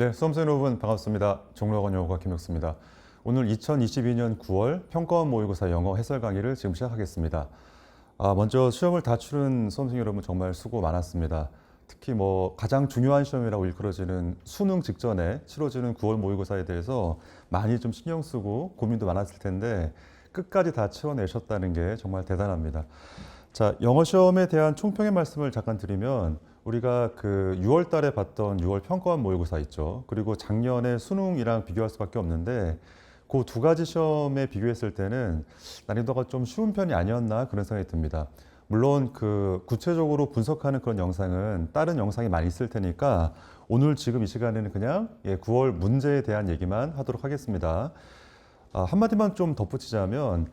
네, 수험생 여러분 반갑습니다. 종로학원 영어과 김혁수입니다. 오늘 2022년 9월 평가원 모의고사 영어 해설 강의를 지금 시작하겠습니다. 먼저 시험을 다 치른 수험생 여러분 정말 수고 많았습니다. 특히 가장 중요한 시험이라고 일컬어지는 수능 직전에 치러지는 9월 모의고사에 대해서 많이 좀 신경 쓰고 고민도 많았을 텐데 끝까지 다 치러내셨다는 게 정말 대단합니다. 자, 영어 시험에 대한 총평의 말씀을 잠깐 드리면 우리가 그 6월 달에 봤던 6월 평가원 모의고사 있죠. 그리고 작년에 수능이랑 비교할 수밖에 없는데 그 두 가지 시험에 비교했을 때는 난이도가 좀 쉬운 편이 아니었나 그런 생각이 듭니다. 물론 그 구체적으로 분석하는 그런 영상은 다른 영상이 많이 있을 테니까 오늘 지금 이 시간에는 그냥 9월 문제에 대한 얘기만 하도록 하겠습니다. 한마디만 좀 덧붙이자면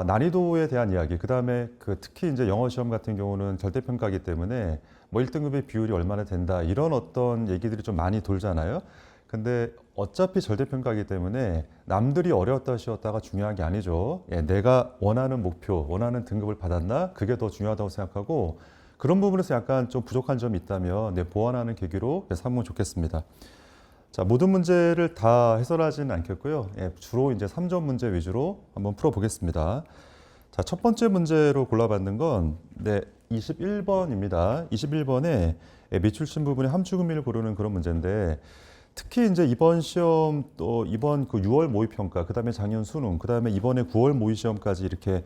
난이도에 대한 이야기, 그 다음에 특히 이제 영어 시험 같은 경우는 절대평가이기 때문에 1등급의 비율이 얼마나 된다 이런 어떤 얘기들이 좀 많이 돌잖아요. 근데 어차피 절대평가이기 때문에 남들이 어려웠다 쉬웠다가 중요한 게 아니죠. 내가 원하는 목표, 원하는 등급을 받았나? 그게 더 중요하다고 생각하고 그런 부분에서 약간 좀 부족한 점이 있다면 보완하는 계기로 삼으면 좋겠습니다. 자, 모든 문제를 다 해설하지는 않겠고요. 주로 이제 3점 문제 위주로 한번 풀어보겠습니다. 자, 첫 번째 문제로 골라봤는 건 21번입니다. 21번에 미출신 부분의 함축의미를 고르는 그런 문제인데 특히 이제 이번 시험 또 이번 그 6월 모의평가, 그 다음에 작년 수능, 그 다음에 이번에 9월 모의시험까지 이렇게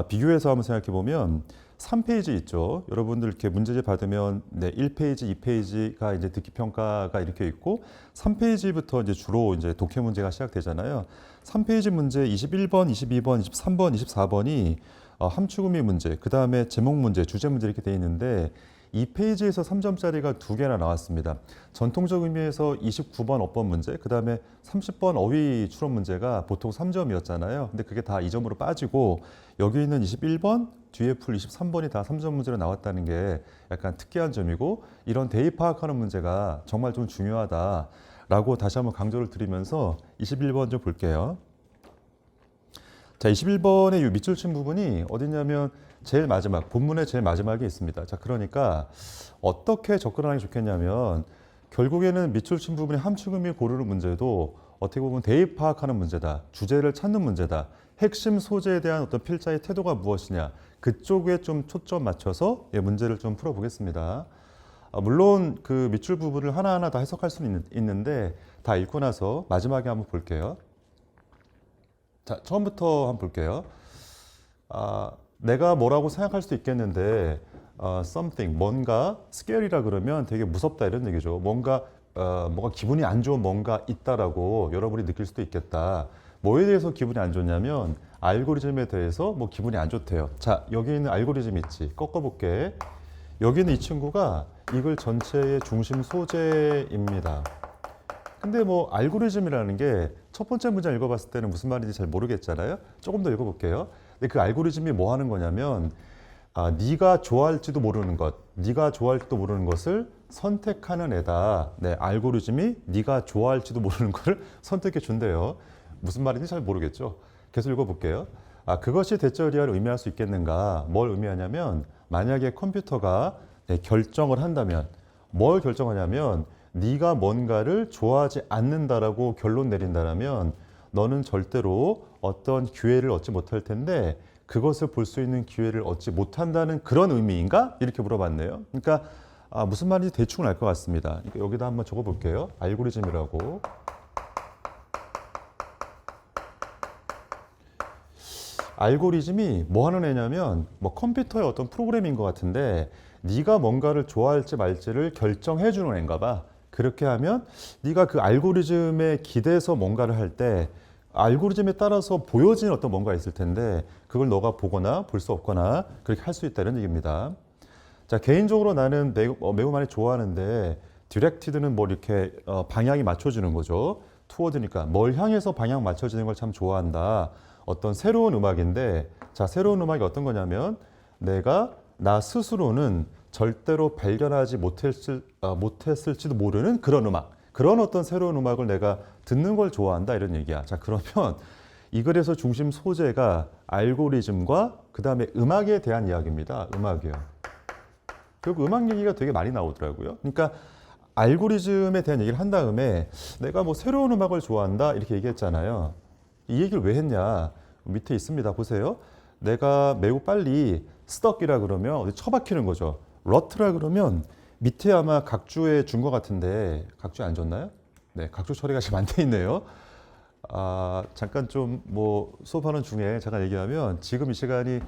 비교해서 한번 생각해 보면 3페이지 있죠. 여러분들 이렇게 문제집 받으면 1페이지, 2페이지가 이제 듣기 평가가 이렇게 있고 3페이지부터 이제 주로 이제 독해 문제가 시작되잖아요. 3페이지 문제 21번, 22번, 23번, 24번이 함축의미 문제, 그 다음에 제목 문제, 주제 문제 이렇게 돼 있는데 2페이지에서 3점짜리가 2개나 나왔습니다. 전통적 의미에서 29번 어법 문제, 그 다음에 30번 어휘 추론 문제가 보통 3점이었잖아요. 근데 그게 다 2점으로 빠지고 여기 있는 21번, 뒤에 풀 23번이 다 3점 문제로 나왔다는 게 약간 특이한 점이고 이런 대입 파악하는 문제가 정말 좀 중요하다라고 다시 한번 강조를 드리면서 21번 좀 볼게요. 자, 21번의 이 밑줄 친 부분이 어디냐면 제일 마지막, 본문의 제일 마지막에 있습니다. 자, 그러니까 어떻게 접근하는 게 좋겠냐면 결국에는 밑줄 친 부분의 함축의미 고르는 문제도 어떻게 보면 대입 파악하는 문제다. 주제를 찾는 문제다. 핵심 소재에 대한 어떤 필자의 태도가 무엇이냐. 그쪽에 좀 초점 맞춰서 문제를 좀 풀어보겠습니다. 물론 그 밑줄 부분을 하나하나 다 해석할 수는 있는데 다 읽고 나서 마지막에 한번 볼게요. 자, 처음부터 한번 볼게요. 내가 뭐라고 생각할 수도 있겠는데 something, 뭔가 scare이라 그러면 되게 무섭다 이런 얘기죠. 뭔가 기분이 안 좋은 뭔가 있다라고 여러분이 느낄 수도 있겠다. 뭐에 대해서 기분이 안 좋냐면 알고리즘에 대해서 기분이 안 좋대요. 자, 여기 있는 알고리즘 있지. 꺾어볼게. 여기 있는 이 친구가 이 글 전체의 중심 소재입니다. 근데 알고리즘이라는 게 첫 번째 문제 읽어봤을 때는 무슨 말인지 잘 모르겠잖아요. 조금 더 읽어볼게요. 근데 그 알고리즘이 뭐 하는 거냐면 네가 좋아할지도 모르는 것, 네가 좋아할지도 모르는 것을 선택하는 애다. 알고리즘이 네가 좋아할지도 모르는 것을 선택해 준대요. 무슨 말인지 잘 모르겠죠. 계속 읽어볼게요. 그것이 대절이야 의미할 수 있겠는가? 뭘 의미하냐면 만약에 컴퓨터가 결정을 한다면 뭘 결정하냐면 네가 뭔가를 좋아하지 않는다라고 결론 내린다라면 너는 절대로 어떤 기회를 얻지 못할 텐데 그것을 볼 수 있는 기회를 얻지 못한다는 그런 의미인가? 이렇게 물어봤네요. 그러니까 무슨 말인지 대충 알 것 같습니다. 그러니까 여기다 한번 적어볼게요. 알고리즘이라고. 알고리즘이 뭐 하는 애냐면 컴퓨터의 어떤 프로그램인 것 같은데 네가 뭔가를 좋아할지 말지를 결정해 주는 애인가 봐. 그렇게 하면 네가 그 알고리즘에 기대서 뭔가를 할 때 알고리즘에 따라서 보여지는 어떤 뭔가 있을 텐데 그걸 너가 보거나 볼 수 없거나 그렇게 할 수 있다는 얘기입니다. 자, 개인적으로 나는 매우 많이 좋아하는데 디렉티드는 이렇게 방향이 맞춰주는 거죠. 투워드니까 뭘 향해서 방향 맞춰지는 걸 참 좋아한다. 어떤 새로운 음악인데 자, 새로운 음악이 어떤 거냐면 내가 나 스스로는 절대로 발견하지 못했을지도 모르는 그런 음악, 그런 어떤 새로운 음악을 내가 듣는 걸 좋아한다 이런 얘기야. 자, 그러면 이 글에서 중심 소재가 알고리즘과 그 다음에 음악에 대한 이야기입니다. 음악이요. 결국 음악 얘기가 되게 많이 나오더라고요. 그러니까 알고리즘에 대한 얘기를 한 다음에 내가 뭐 새로운 음악을 좋아한다 이렇게 얘기했잖아요. 이 얘기를 왜 했냐? 밑에 있습니다. 보세요. 내가 매우 빨리 스덕이라 그러면 어디 처박히는 거죠. 러트라 그러면 밑에 아마 각주에 준 것 같은데 각주에 안 줬나요? 네, 각주 처리가 지금 안 돼 있네요. 잠깐 좀 뭐 수업하는 중에 잠깐 얘기하면 지금 이 시간이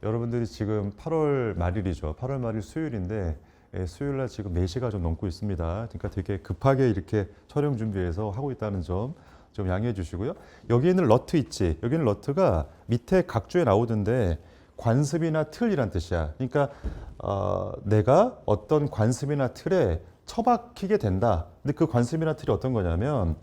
여러분들이 지금 8월 말일이죠. 8월 말일 수요일인데 수요일 날 지금 4시가 좀 넘고 있습니다. 그러니까 되게 급하게 이렇게 촬영 준비해서 하고 있다는 점 좀 양해해 주시고요. 여기에는 러트 있지. 여기는 러트가 밑에 각주에 나오던데 관습이나 틀이란 뜻이야. 그러니까 내가 어떤 관습이나 틀에 처박히게 된다. 근데 그 관습이나 틀이 어떤 거냐면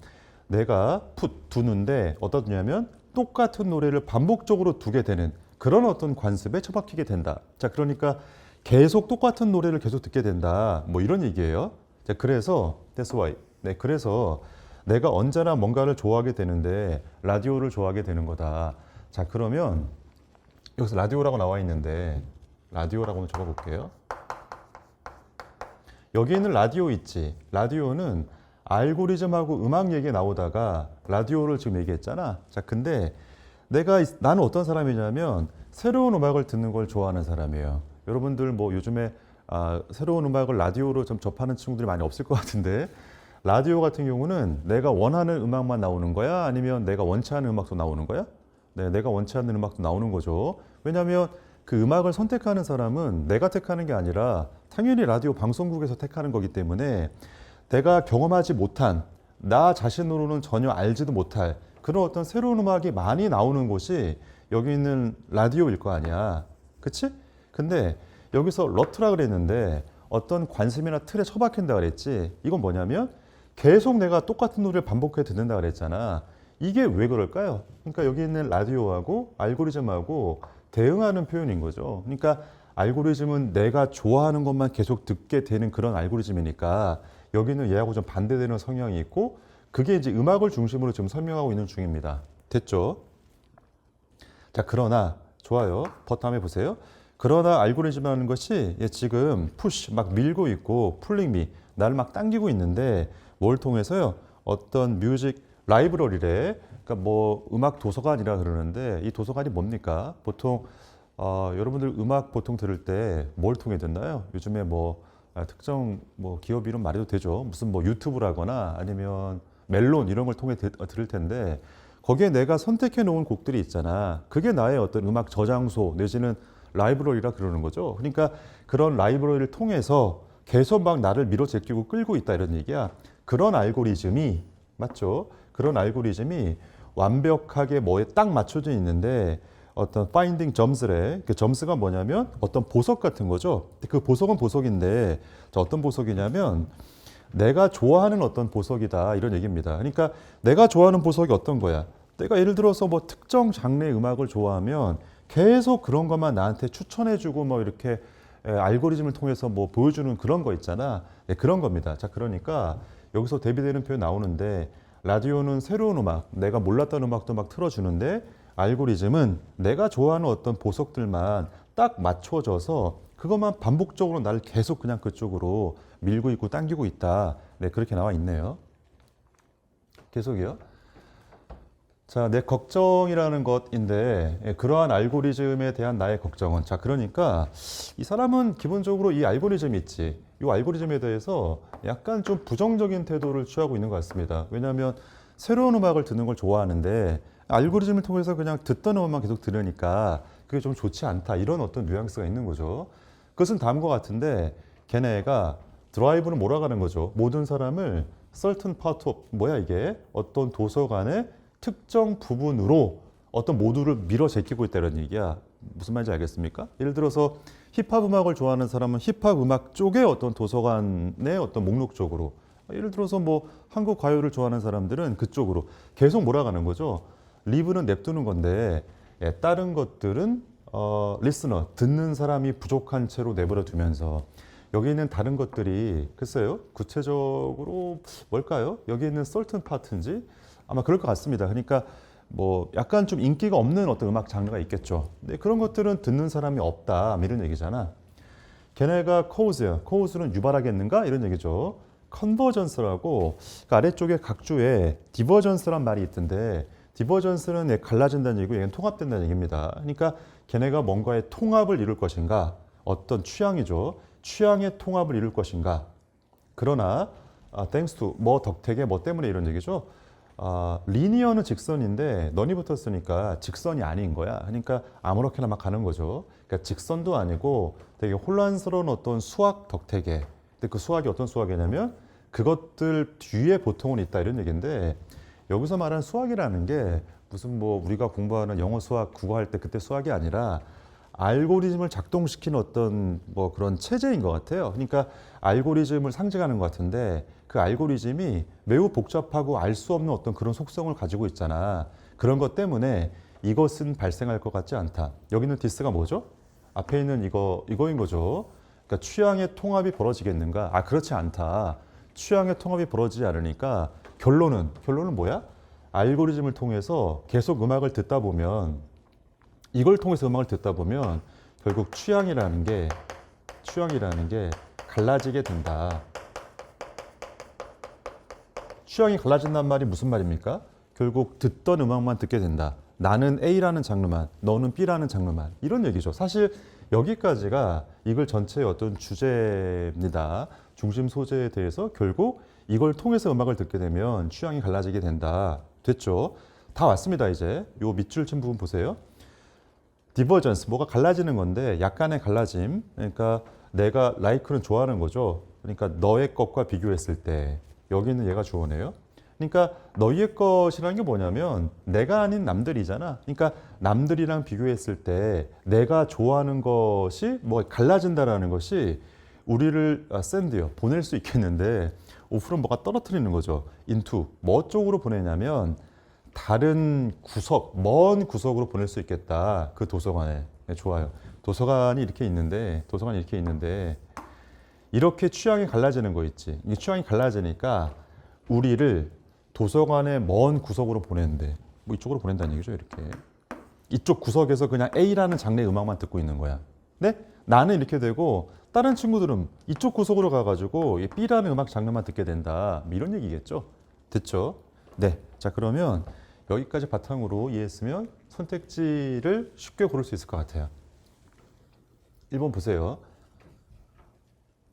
내가 두는데 어떠냐면 똑같은 노래를 반복적으로 두게 되는 그런 어떤 관습에 처박히게 된다. 자, 그러니까 계속 똑같은 노래를 계속 듣게 된다. 뭐 이런 얘기예요. 자, 그래서 that's why. 네, 그래서 내가 언제나 뭔가를 좋아하게 되는데 라디오를 좋아하게 되는 거다. 자, 그러면 여기서 라디오라고 나와 있는데 라디오라고 한번 적어볼게요. 여기 있는 라디오 있지. 라디오는 알고리즘하고 음악 얘기 나오다가 라디오를 지금 얘기했잖아. 자, 근데 나는 어떤 사람이냐면 새로운 음악을 듣는 걸 좋아하는 사람이에요. 여러분들 뭐 요즘에 새로운 음악을 라디오로 좀 접하는 친구들이 많이 없을 것 같은데 라디오 같은 경우는 내가 원하는 음악만 나오는 거야? 아니면 내가 원치 않는 음악도 나오는 거야? 네, 내가 원치 않는 음악도 나오는 거죠. 왜냐하면 그 음악을 선택하는 사람은 내가 택하는 게 아니라 당연히 라디오 방송국에서 택하는 거기 때문에 내가 경험하지 못한 나 자신으로는 전혀 알지도 못할 그런 어떤 새로운 음악이 많이 나오는 곳이 여기 있는 라디오일 거 아니야. 그치? 근데 여기서 러트라 그랬는데 어떤 관심이나 틀에 처박힌다 그랬지. 이건 뭐냐면 계속 내가 똑같은 노래를 반복해 듣는다 그랬잖아. 이게 왜 그럴까요? 그러니까 여기 있는 라디오하고 알고리즘하고 대응하는 표현인 거죠. 그러니까 알고리즘은 내가 좋아하는 것만 계속 듣게 되는 그런 알고리즘이니까 여기는 얘하고 좀 반대되는 성향이 있고 그게 이제 음악을 중심으로 지금 설명하고 있는 중입니다. 됐죠? 자, 그러나 좋아요. 버튼 한번 해보세요. 그러나 알고리즘이라는 것이 지금 푸시 막 밀고 있고 풀링미 나를 막 당기고 있는데 뭘 통해서요? 어떤 뮤직 라이브러리래. 그러니까 뭐 음악 도서관이라 그러는데 이 도서관이 뭡니까? 보통 여러분들 음악 보통 들을 때 뭘 통해 듣나요? 요즘에 뭐 특정 뭐 기업 이름 말해도 되죠. 무슨 뭐 유튜브라거나 아니면 멜론 이런 걸 통해 들을 텐데 거기에 내가 선택해 놓은 곡들이 있잖아. 그게 나의 어떤 음악 저장소 내지는 라이브러리라 그러는 거죠. 그러니까 그런 라이브러리를 통해서 계속 막 나를 밀어제끼고 끌고 있다 이런 얘기야. 그런 알고리즘이 맞죠? 그런 알고리즘이 완벽하게 뭐에 딱 맞춰져 있는데 어떤 finding 점스래. 그 점스가 뭐냐면 어떤 보석 같은 거죠. 그 보석은 보석인데 어떤 보석이냐면 내가 좋아하는 어떤 보석이다 이런 얘기입니다. 그러니까 내가 좋아하는 보석이 어떤 거야? 내가 예를 들어서 뭐 특정 장르의 음악을 좋아하면 계속 그런 것만 나한테 추천해주고 뭐 이렇게 알고리즘을 통해서 뭐 보여주는 그런 거 있잖아. 네, 그런 겁니다. 자, 그러니까 여기서 대비되는 표현 나오는데 라디오는 새로운 음악, 내가 몰랐던 음악도 막 틀어주는데 알고리즘은 내가 좋아하는 어떤 보석들만 딱 맞춰져서 그것만 반복적으로 나를 계속 그냥 그쪽으로 밀고 있고 당기고 있다. 네, 그렇게 나와 있네요. 계속이요. 자, 내 걱정이라는 것인데 그러한 알고리즘에 대한 나의 걱정은 자, 그러니까 이 사람은 기본적으로 이 알고리즘이 있지. 이 알고리즘에 대해서 약간 좀 부정적인 태도를 취하고 있는 것 같습니다. 왜냐하면 새로운 음악을 듣는 걸 좋아하는데 알고리즘을 통해서 그냥 듣던 음악만 계속 들으니까 그게 좀 좋지 않다. 이런 어떤 뉘앙스가 있는 거죠. 그것은 다음과 같은데 걔네가 드라이브는 몰아가는 거죠. 모든 사람을 certain part of 뭐야 이게 어떤 도서관의 특정 부분으로 어떤 모두를 밀어 제끼고 있다는 얘기야. 무슨 말인지 알겠습니까? 예를 들어서 힙합 음악을 좋아하는 사람은 힙합 음악 쪽의 어떤 도서관의 어떤 목록 쪽으로 예를 들어서 뭐 한국 가요를 좋아하는 사람들은 그쪽으로 계속 몰아가는 거죠. 리브는 냅두는 건데 다른 것들은 리스너 듣는 사람이 부족한 채로 내버려 두면서 여기 있는 다른 것들이 글쎄요 구체적으로 뭘까요? 여기 있는 certain part인지 아마 그럴 것 같습니다. 그러니까 뭐 약간 좀 인기가 없는 어떤 음악 장르가 있겠죠. 근데 그런 것들은 듣는 사람이 없다 이런 얘기잖아. 걔네가 cause야. cause는 유발하겠는가 이런 얘기죠. 컨버전스라고 그 아래쪽에 각주에 디버전스란 말이 있던데 디버전스는 갈라진다는 얘기고 얘는 통합된다는 얘기입니다. 그러니까 걔네가 뭔가의 통합을 이룰 것인가 어떤 취향이죠. 취향의 통합을 이룰 것인가. 그러나 thanks to 뭐 덕택에 뭐 때문에 이런 얘기죠. 리니어는 직선인데 넌이 붙었으니까 직선이 아닌 거야. 그러니까 아무렇게나 막 가는 거죠. 그러니까 직선도 아니고 되게 혼란스러운 어떤 수학 덕택에. 근데 그 수학이 어떤 수학이냐면 그것들 뒤에 보통은 있다 이런 얘기인데 여기서 말하는 수학이라는 게 무슨 뭐 우리가 공부하는 영어 수학 국어 할 때 그때 수학이 아니라 알고리즘을 작동시키는 어떤 뭐 그런 체제인 것 같아요. 그러니까 알고리즘을 상징하는 것 같은데 그 알고리즘이 매우 복잡하고 알 수 없는 어떤 그런 속성을 가지고 있잖아. 그런 것 때문에 이것은 발생할 것 같지 않다. 여기 있는 디스가 뭐죠? 앞에 있는 이거인 거죠. 그러니까 취향의 통합이 벌어지겠는가? 그렇지 않다. 취향의 통합이 벌어지지 않으니까 결론은 뭐야? 알고리즘을 통해서 계속 음악을 듣다 보면 이걸 통해서 음악을 듣다 보면 결국 취향이라는 게 갈라지게 된다. 취향이 갈라진단 말이 무슨 말입니까? 결국 듣던 음악만 듣게 된다. 나는 A라는 장르만, 너는 B라는 장르만. 이런 얘기죠. 사실 여기까지가 이걸 전체의 어떤 주제입니다. 중심 소재에 대해서 결국 이걸 통해서 음악을 듣게 되면 취향이 갈라지게 된다. 됐죠? 다 왔습니다, 이제. 요 밑줄 친 부분 보세요. 디버전스, 뭐가 갈라지는 건데 약간의 갈라짐. 그러니까 내가 like는 좋아하는 거죠. 그러니까 너의 것과 비교했을 때 여기 있는 얘가 주어네요. 그러니까 너희의 것이라는 게 뭐냐면 내가 아닌 남들이잖아. 그러니까 남들이랑 비교했을 때 내가 좋아하는 것이 뭐 갈라진다라는 것이 우리를 샌드요 보낼 수 있겠는데 오프로 뭐가 떨어뜨리는 거죠. into 뭐 쪽으로 보내냐면 다른 구석, 먼 구석으로 보낼 수 있겠다. 그 도서관에. 네, 좋아요. 도서관이 이렇게 있는데 이렇게 취향이 갈라지는 거 있지. 이 취향이 갈라지니까 우리를 도서관의 먼 구석으로 보내는데 뭐 이쪽으로 보낸다는 얘기죠. 이렇게. 이쪽 구석에서 그냥 A라는 장르의 음악만 듣고 있는 거야. 네? 나는 이렇게 되고 다른 친구들은 이쪽 구석으로 가가지고 B라는 음악 장르만 듣게 된다. 뭐 이런 얘기겠죠. 됐죠? 네. 자, 그러면 여기까지 바탕으로 이해했으면 선택지를 쉽게 고를 수 있을 것 같아요. 1번 보세요.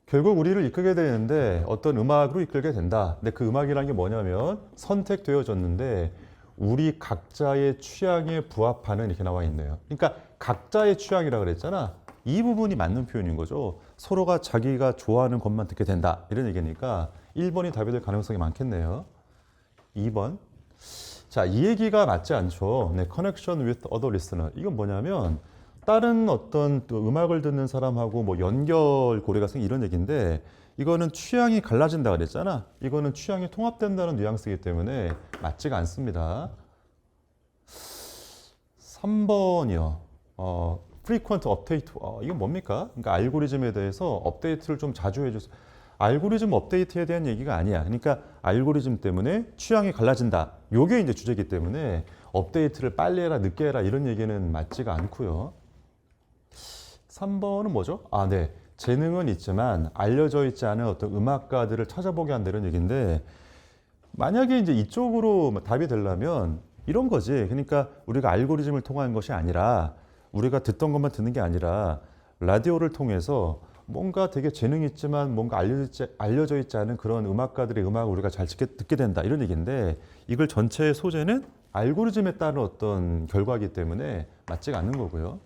결국 우리를 이끌게 되는데 어떤 음악으로 이끌게 된다. 근데 그 음악이라는 게 뭐냐면 선택되어졌는데 우리 각자의 취향에 부합하는 이렇게 나와 있네요. 그러니까 각자의 취향이라 그랬잖아. 이 부분이 맞는 표현인 거죠. 서로가 자기가 좋아하는 것만 듣게 된다. 이런 얘기니까 1번이 답이 될 가능성이 많겠네요. 2번. 자, 이 얘기가 맞지 않죠. 네, connection with other listener. 이건 뭐냐면 다른 어떤 또 음악을 듣는 사람하고 뭐 연결고리가 생긴 이런 얘기인데 이거는 취향이 갈라진다 그랬잖아. 이거는 취향이 통합된다는 뉘앙스이기 때문에 맞지가 않습니다. 3번이요. frequent update. 이건 뭡니까? 그러니까 알고리즘에 대해서 업데이트를 좀 자주 해줘서 알고리즘 업데이트에 대한 얘기가 아니야. 그러니까 알고리즘 때문에 취향이 갈라진다. 요게 이제 주제이기 때문에 업데이트를 빨리 해라, 늦게 해라 이런 얘기는 맞지가 않고요. 3번은 뭐죠? 네. 재능은 있지만 알려져 있지 않은 어떤 음악가들을 찾아보게 한다는 얘기인데 만약에 이제 이쪽으로 답이 되려면 이런 거지. 그러니까 우리가 알고리즘을 통한 것이 아니라 우리가 듣던 것만 듣는 게 아니라 라디오를 통해서 뭔가 되게 재능 있지만 뭔가 알려져 있지 않은 그런 음악가들의 음악을 우리가 잘 듣게 된다 이런 얘기인데 이걸 전체의 소재는 알고리즘에 따른 어떤 결과이기 때문에 맞지가 않는 거고요.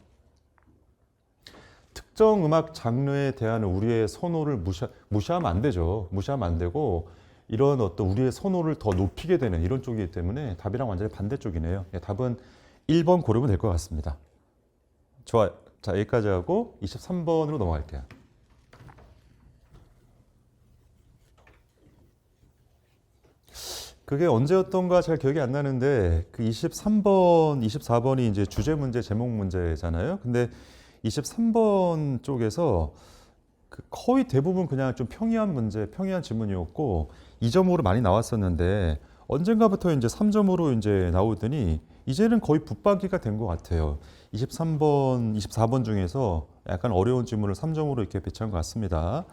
특정 음악 장르에 대한 우리의 선호를 무시하면 안 되죠. 무시하면 안 되고 이런 어떤 우리의 선호를 더 높이게 되는 이런 쪽이기 때문에 답이랑 완전히 반대쪽이네요. 답은 1번 고르면 될 것 같습니다. 좋아요. 자, 여기까지 하고 23번으로 넘어갈게요. 그게 언제였던가 잘 기억이 안 나는데 그 23번, 24번이 이제 주제 문제, 제목 문제잖아요. 근데 23번 쪽에서 그 거의 대부분 그냥 좀 평이한 문제, 평이한 지문이었고 2점으로 많이 나왔었는데 언젠가부터 이제 3점으로 이제 나오더니 이제는 거의 붙박이가 된 것 같아요. 23번, 24번 중에서 약간 어려운 지문을 3점으로 이렇게 배치한 것 같습니다.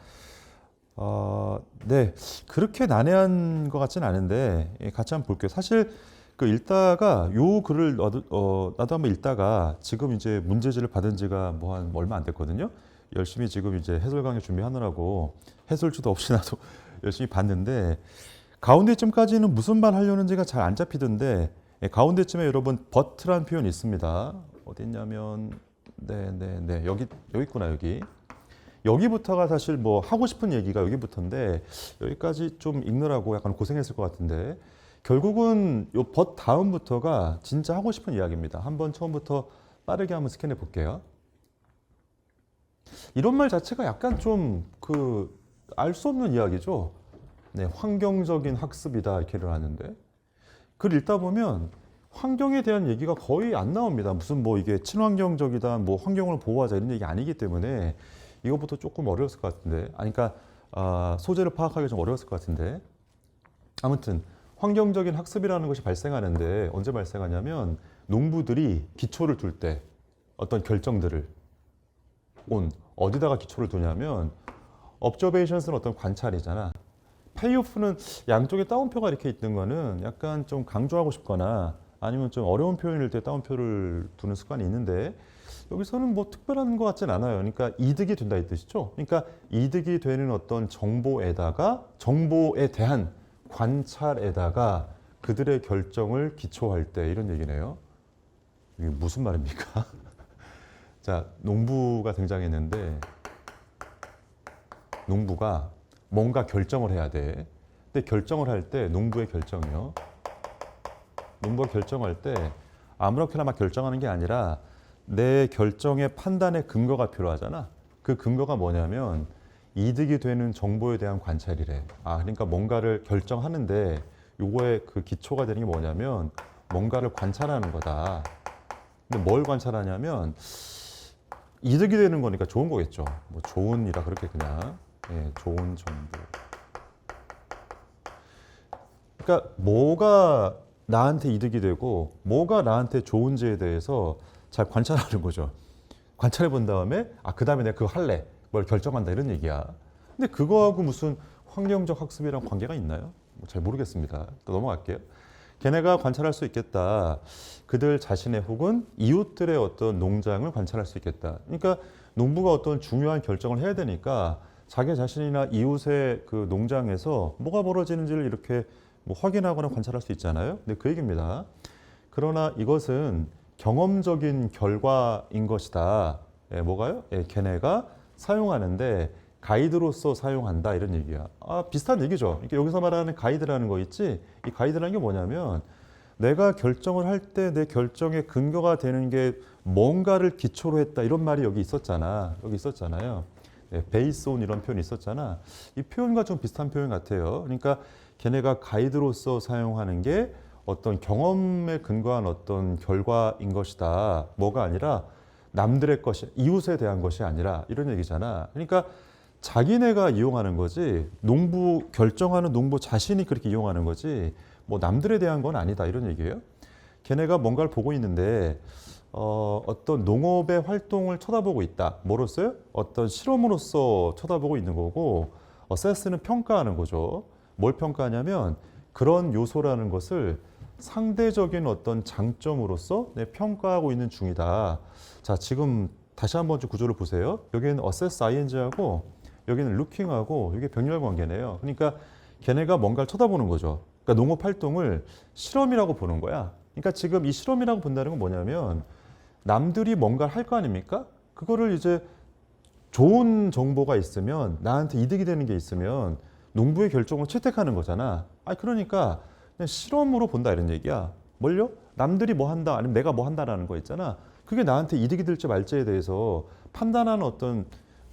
네, 그렇게 난해한 것 같진 않은데 같이 한번 볼게요. 사실 그 읽다가 요 글을 나도 한번 읽다가 지금 이제 문제지를 받은 지가 뭐 한 얼마 안 됐거든요. 열심히 지금 이제 해설 강의 준비하느라고 해설지도 없이 나도 열심히 봤는데 가운데쯤까지는 무슨 말 하려는지가 잘 안 잡히던데 가운데쯤에 여러분 but라는 표현이 있습니다. 어디 있냐면 네 여기 있구나 여기. 여기부터가 사실 뭐 하고 싶은 얘기가 여기부터인데 여기까지 좀 읽느라고 약간 고생했을 것 같은데 결국은 요 벗 다음부터가 진짜 하고 싶은 이야기입니다. 한번 처음부터 빠르게 한번 스캔해 볼게요. 이런 말 자체가 약간 좀 알 수 없는 이야기죠. 네, 환경적인 학습이다 이렇게를 하는데 글 읽다 보면 환경에 대한 얘기가 거의 안 나옵니다. 무슨 뭐 이게 친환경적이다, 뭐 환경을 보호하자 이런 얘기 아니기 때문에 이것부터 조금 어려웠을 것 같은데, 그러니까 소재를 파악하기 좀 어려웠을 것 같은데, 아무튼 환경적인 학습이라는 것이 발생하는데 언제 발생하냐면 농부들이 기초를 둘 때 어떤 결정들을 어디다가 기초를 두냐면 observations는 어떤 관찰이잖아. 페이오프는 양쪽에 따옴표가 이렇게 있는 거는 약간 좀 강조하고 싶거나 아니면 좀 어려운 표현일 때 따옴표를 두는 습관이 있는데 여기서는 뭐 특별한 것 같진 않아요. 그러니까 이득이 된다 이 뜻이죠. 그러니까 이득이 되는 어떤 정보에 대한 관찰에다가 그들의 결정을 기초할 때 이런 얘기네요. 이게 무슨 말입니까? 자, 농부가 등장했는데 농부가 뭔가 결정을 해야 돼. 근데 결정을 할 때 농부의 결정이요. 농부가 결정할 때 아무렇게나 막 결정하는 게 아니라 내 결정의 판단의 근거가 필요하잖아. 그 근거가 뭐냐면 이득이 되는 정보에 대한 관찰이래. 그러니까 뭔가를 결정하는데 요거의 그 기초가 되는 게 뭐냐면 뭔가를 관찰하는 거다. 근데 뭘 관찰하냐면 이득이 되는 거니까 좋은 거겠죠. 뭐 좋은이라 그렇게 그냥 좋은 정보. 그러니까 뭐가 나한테 이득이 되고 뭐가 나한테 좋은지에 대해서 잘 관찰하는 거죠. 관찰해 본 다음에 그 다음에 내가 그거 할래. 뭘 결정한다 이런 얘기야. 근데 그거하고 무슨 환경적 학습이랑 관계가 있나요? 잘 모르겠습니다. 또 넘어갈게요. 걔네가 관찰할 수 있겠다. 그들 자신의 혹은 이웃들의 어떤 농장을 관찰할 수 있겠다. 그러니까 농부가 어떤 중요한 결정을 해야 되니까 자기 자신이나 이웃의 그 농장에서 뭐가 벌어지는지를 이렇게 뭐 확인하거나 관찰할 수 있잖아요. 근데 그 얘기입니다. 그러나 이것은 경험적인 결과인 것이다. 뭐가요? 걔네가 사용하는데 가이드로서 사용한다 이런 얘기야. 비슷한 얘기죠. 그러니까 여기서 말하는 가이드라는 거 있지? 이 가이드라는 게 뭐냐면 내가 결정을 할 때 내 결정의 근거가 되는 게 뭔가를 기초로 했다 이런 말이 여기 있었잖아요. 베이스 온 이런 표현이 있었잖아. 이 표현과 좀 비슷한 표현 같아요. 그러니까 걔네가 가이드로서 사용하는 게 어떤 경험에 근거한 어떤 결과인 것이다. 뭐가 아니라 남들의 것이, 이웃에 대한 것이 아니라 이런 얘기잖아. 그러니까 자기네가 이용하는 거지, 결정하는 농부 자신이 그렇게 이용하는 거지, 뭐 남들에 대한 건 아니다 이런 얘기예요. 걔네가 뭔가를 보고 있는데 어떤 농업의 활동을 쳐다보고 있다. 뭐로써요? 어떤 실험으로서 쳐다보고 있는 거고, 어세스는 평가하는 거죠. 뭘 평가하냐면 그런 요소라는 것을 상대적인 어떤 장점으로서 평가하고 있는 중이다. 자, 지금 다시 한번 좀 구조를 보세요. 여기는 assess ing하고 여기는 looking하고 이게 병렬 관계네요. 그러니까 걔네가 뭔가를 쳐다보는 거죠. 그러니까 농업 활동을 실험이라고 보는 거야. 그러니까 지금 이 실험이라고 본다는 건 뭐냐면 남들이 뭔가를 할 거 아닙니까? 그거를 이제 좋은 정보가 있으면 나한테 이득이 되는 게 있으면 농부의 결정을 채택하는 거잖아. 그러니까 그냥 실험으로 본다 이런 얘기야. 뭘요? 남들이 뭐 한다 아니면 내가 뭐 한다라는 거 있잖아. 그게 나한테 이득이 될지 말지에 대해서 판단하는 어떤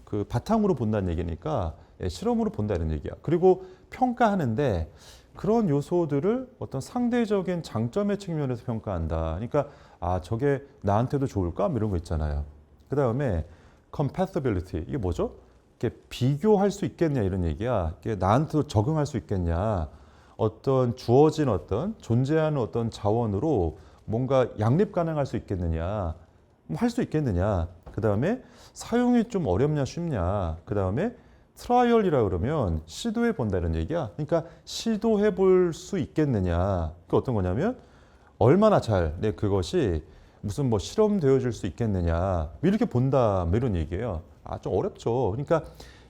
그 바탕으로 본다는 얘기니까 실험으로 본다 이런 얘기야. 그리고 평가하는데 그런 요소들을 어떤 상대적인 장점의 측면에서 평가한다. 그러니까 저게 나한테도 좋을까? 뭐 이런 거 있잖아요. 그 다음에 compatibility 이게 뭐죠? 이렇게 비교할 수 있겠냐 이런 얘기야. 이게 나한테도 적응할 수 있겠냐. 어떤 주어진 어떤 존재하는 어떤 자원으로 뭔가 양립 가능할 수 있겠느냐. 할 수 있겠느냐. 그 다음에 사용이 좀 어렵냐 쉽냐. 그 다음에 트라이얼이라 그러면 시도해 본다는 얘기야. 그러니까 시도해 볼 수 있겠느냐. 그 어떤 거냐면 얼마나 잘 그것이 무슨 뭐 실험되어질 수 있겠느냐. 이렇게 본다. 뭐 이런 얘기예요. 좀 어렵죠. 그러니까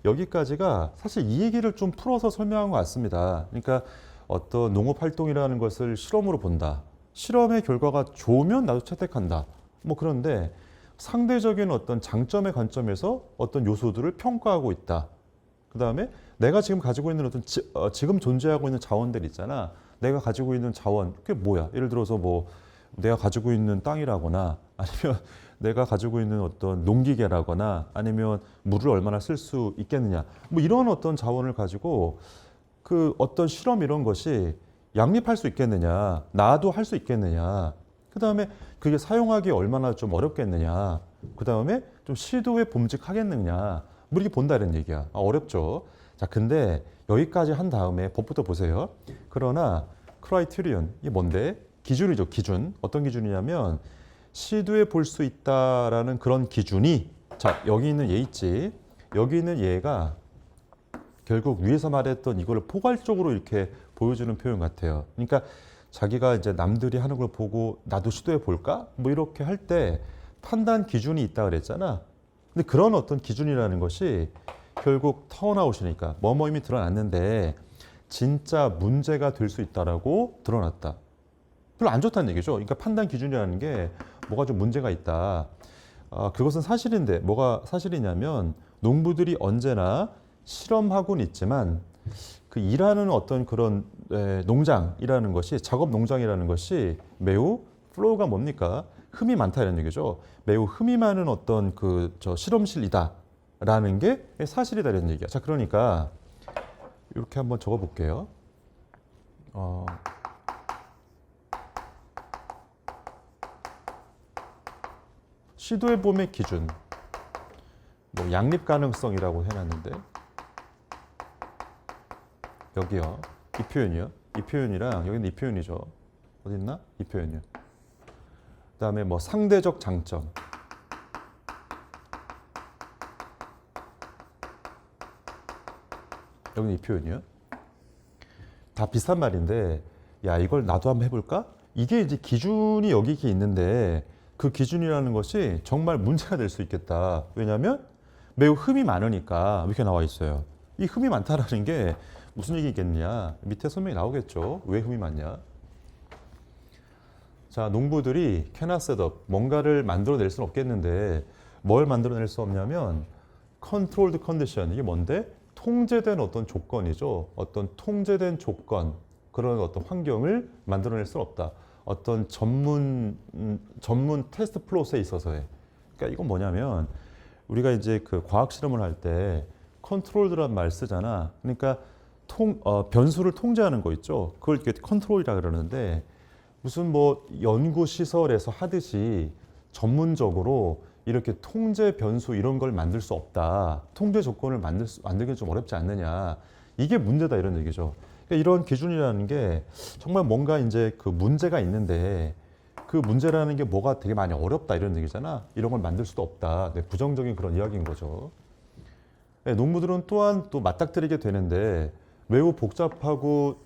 여기까지가 사실 이 얘기를 좀 풀어서 설명한 것 같습니다. 그러니까 어떤 농업 활동이라는 것을 실험으로 본다. 실험의 결과가 좋으면 나도 채택한다. 뭐 그런데 상대적인 어떤 장점의 관점에서 어떤 요소들을 평가하고 있다. 그 다음에 내가 지금 가지고 있는 어떤 지금 존재하고 있는 자원들 있잖아. 내가 가지고 있는 자원, 그게 뭐야? 예를 들어서 뭐 내가 가지고 있는 땅이라거나 아니면 내가 가지고 있는 어떤 농기계라거나 아니면 물을 얼마나 쓸 수 있겠느냐. 뭐 이런 어떤 자원을 가지고 그 어떤 실험 이런 것이 양립할 수 있겠느냐. 나도 할 수 있겠느냐. 그 다음에 그게 사용하기 얼마나 좀 어렵겠느냐. 그 다음에 좀 시도에 봄직하겠느냐. 뭐 이렇게 본다는 얘기야. 어렵죠. 자, 근데 여기까지 한 다음에 법부터 보세요. 그러나 크라이테리언, 이게 뭔데? 기준이죠. 기준. 어떤 기준이냐면 시도해 볼 수 있다라는 그런 기준이, 자, 여기 있는 얘 있지. 여기 있는 얘가 결국 위에서 말했던 이거를 포괄적으로 이렇게 보여주는 표현 같아요. 그러니까 자기가 이제 남들이 하는 걸 보고 나도 시도해 볼까? 뭐 이렇게 할 때 판단 기준이 있다 그랬잖아. 근데 그런 어떤 기준이라는 것이 결국 턴아웃이니까 뭐뭐임이 드러났는데 진짜 문제가 될 수 있다라고 드러났다. 별로 안 좋다는 얘기죠. 그러니까 판단 기준이라는 게 뭐가 좀 문제가 있다. 그것은 사실인데 뭐가 사실이냐면 농부들이 언제나 실험하고는 있지만 그 일하는 어떤 그런 농장이라는 것이 작업 농장이라는 것이 매우 플로우가 뭡니까? 흠이 많다는 얘기죠. 매우 흠이 많은 어떤 실험실이다라는 게 사실이다라는 얘기야. 자, 그러니까 이렇게 한번 적어볼게요. 시도해봄의 기준, 뭐 양립 가능성이라고 해놨는데 여기요. 이 표현이요. 이 표현이랑 여기는 이 표현이죠. 어디 있나? 이 표현이요. 그다음에 뭐 상대적 장점. 여기는 이 표현이요. 다 비슷한 말인데 야, 이걸 나도 한번 해볼까? 이게 이제 기준이 여기 이렇게 있는데 그 기준이라는 것이 정말 문제가 될 수 있겠다. 왜냐하면 매우 흠이 많으니까 이렇게 나와 있어요. 이 흠이 많다라는 게 무슨 얘기겠냐? 밑에 설명이 나오겠죠. 왜 흠이 많냐? 자, 농부들이 cannot set up, 뭔가를 만들어낼 수는 없겠는데 뭘 만들어낼 수 없냐면 controlled condition, 이게 뭔데? 통제된 어떤 조건이죠. 어떤 통제된 조건, 그런 어떤 환경을 만들어낼 수는 없다. 어떤 전문 테스트 플로스에 있어서의. 그러니까 이건 뭐냐면 우리가 이제 그 과학 실험을 할 때 컨트롤드란 말 쓰잖아. 그러니까 변수를 통제하는 거 있죠. 그걸 이렇게 컨트롤이라 그러는데 무슨 뭐 연구 시설에서 하듯이 전문적으로 이렇게 통제 변수 이런 걸 만들 수 없다. 통제 조건을 만들기 좀 어렵지 않느냐. 이게 문제다 이런 얘기죠. 그러니까 이런 기준이라는 게 정말 뭔가 이제 그 문제가 있는데 그 문제라는 게 뭐가 되게 많이 어렵다 이런 얘기잖아. 이런 걸 만들 수도 없다. 네, 부정적인 그런 이야기인 거죠. 네, 농부들은 또한 또 맞닥뜨리게 되는데 매우 복잡하고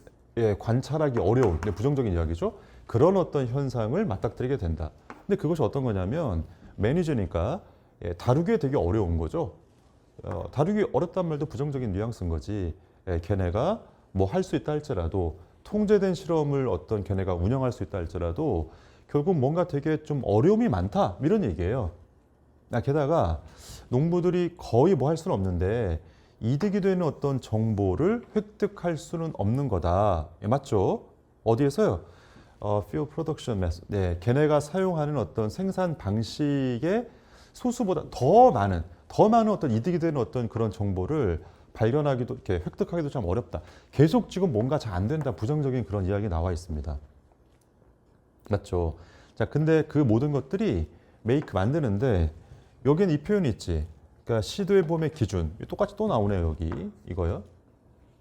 관찰하기 어려운 부정적인 이야기죠. 그런 어떤 현상을 맞닥뜨리게 된다. 근데 그것이 어떤 거냐면 매니저니까 다루기 되게 어려운 거죠. 다루기 어렵단 말도 부정적인 뉘앙스인 거지. 걔네가 뭐 할 수 있다 할지라도 통제된 실험을 어떤 걔네가 운영할 수 있다 할지라도 결국 뭔가 되게 좀 어려움이 많다 이런 얘기예요. 게다가 농부들이 거의 뭐 할 수는 없는데 이득이 되는 어떤 정보를 획득할 수는 없는 거다. 맞죠? 어디에서요? Field Production Method. 네, 걔네가 사용하는 어떤 생산 방식의 소수보다 더 많은 어떤 이득이 되는 어떤 그런 정보를 발견하기도 이렇게 획득하기도 참 어렵다. 계속 지금 뭔가 잘 안 된다. 부정적인 그런 이야기 나와 있습니다. 맞죠? 자, 근데 그 모든 것들이 make 만드는데 여기는 이 표현이 있지. 그러니까 시도해봄의 기준. 똑같이 또 나오네요, 여기. 이거요.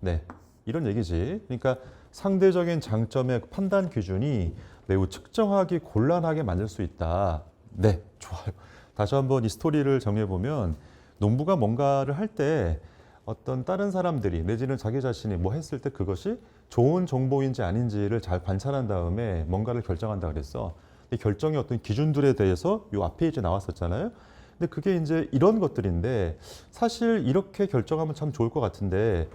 네. 이런 얘기지. 그러니까 상대적인 장점의 판단 기준이 매우 측정하기 곤란하게 만들 수 있다. 네, 좋아요. 다시 한번 이 스토리를 정리해보면 농부가 뭔가를 할 때 어떤 다른 사람들이 내지는 자기 자신이 뭐 했을 때 그것이 좋은 정보인지 아닌지를 잘 관찰한 다음에 뭔가를 결정한다 그랬어. 근데 결정의 어떤 기준들에 대해서 요 앞에 이제 나왔었잖아요. 근데 그게 이제 이런 것들인데 사실 이렇게 결정하면 참 좋을 것 같은데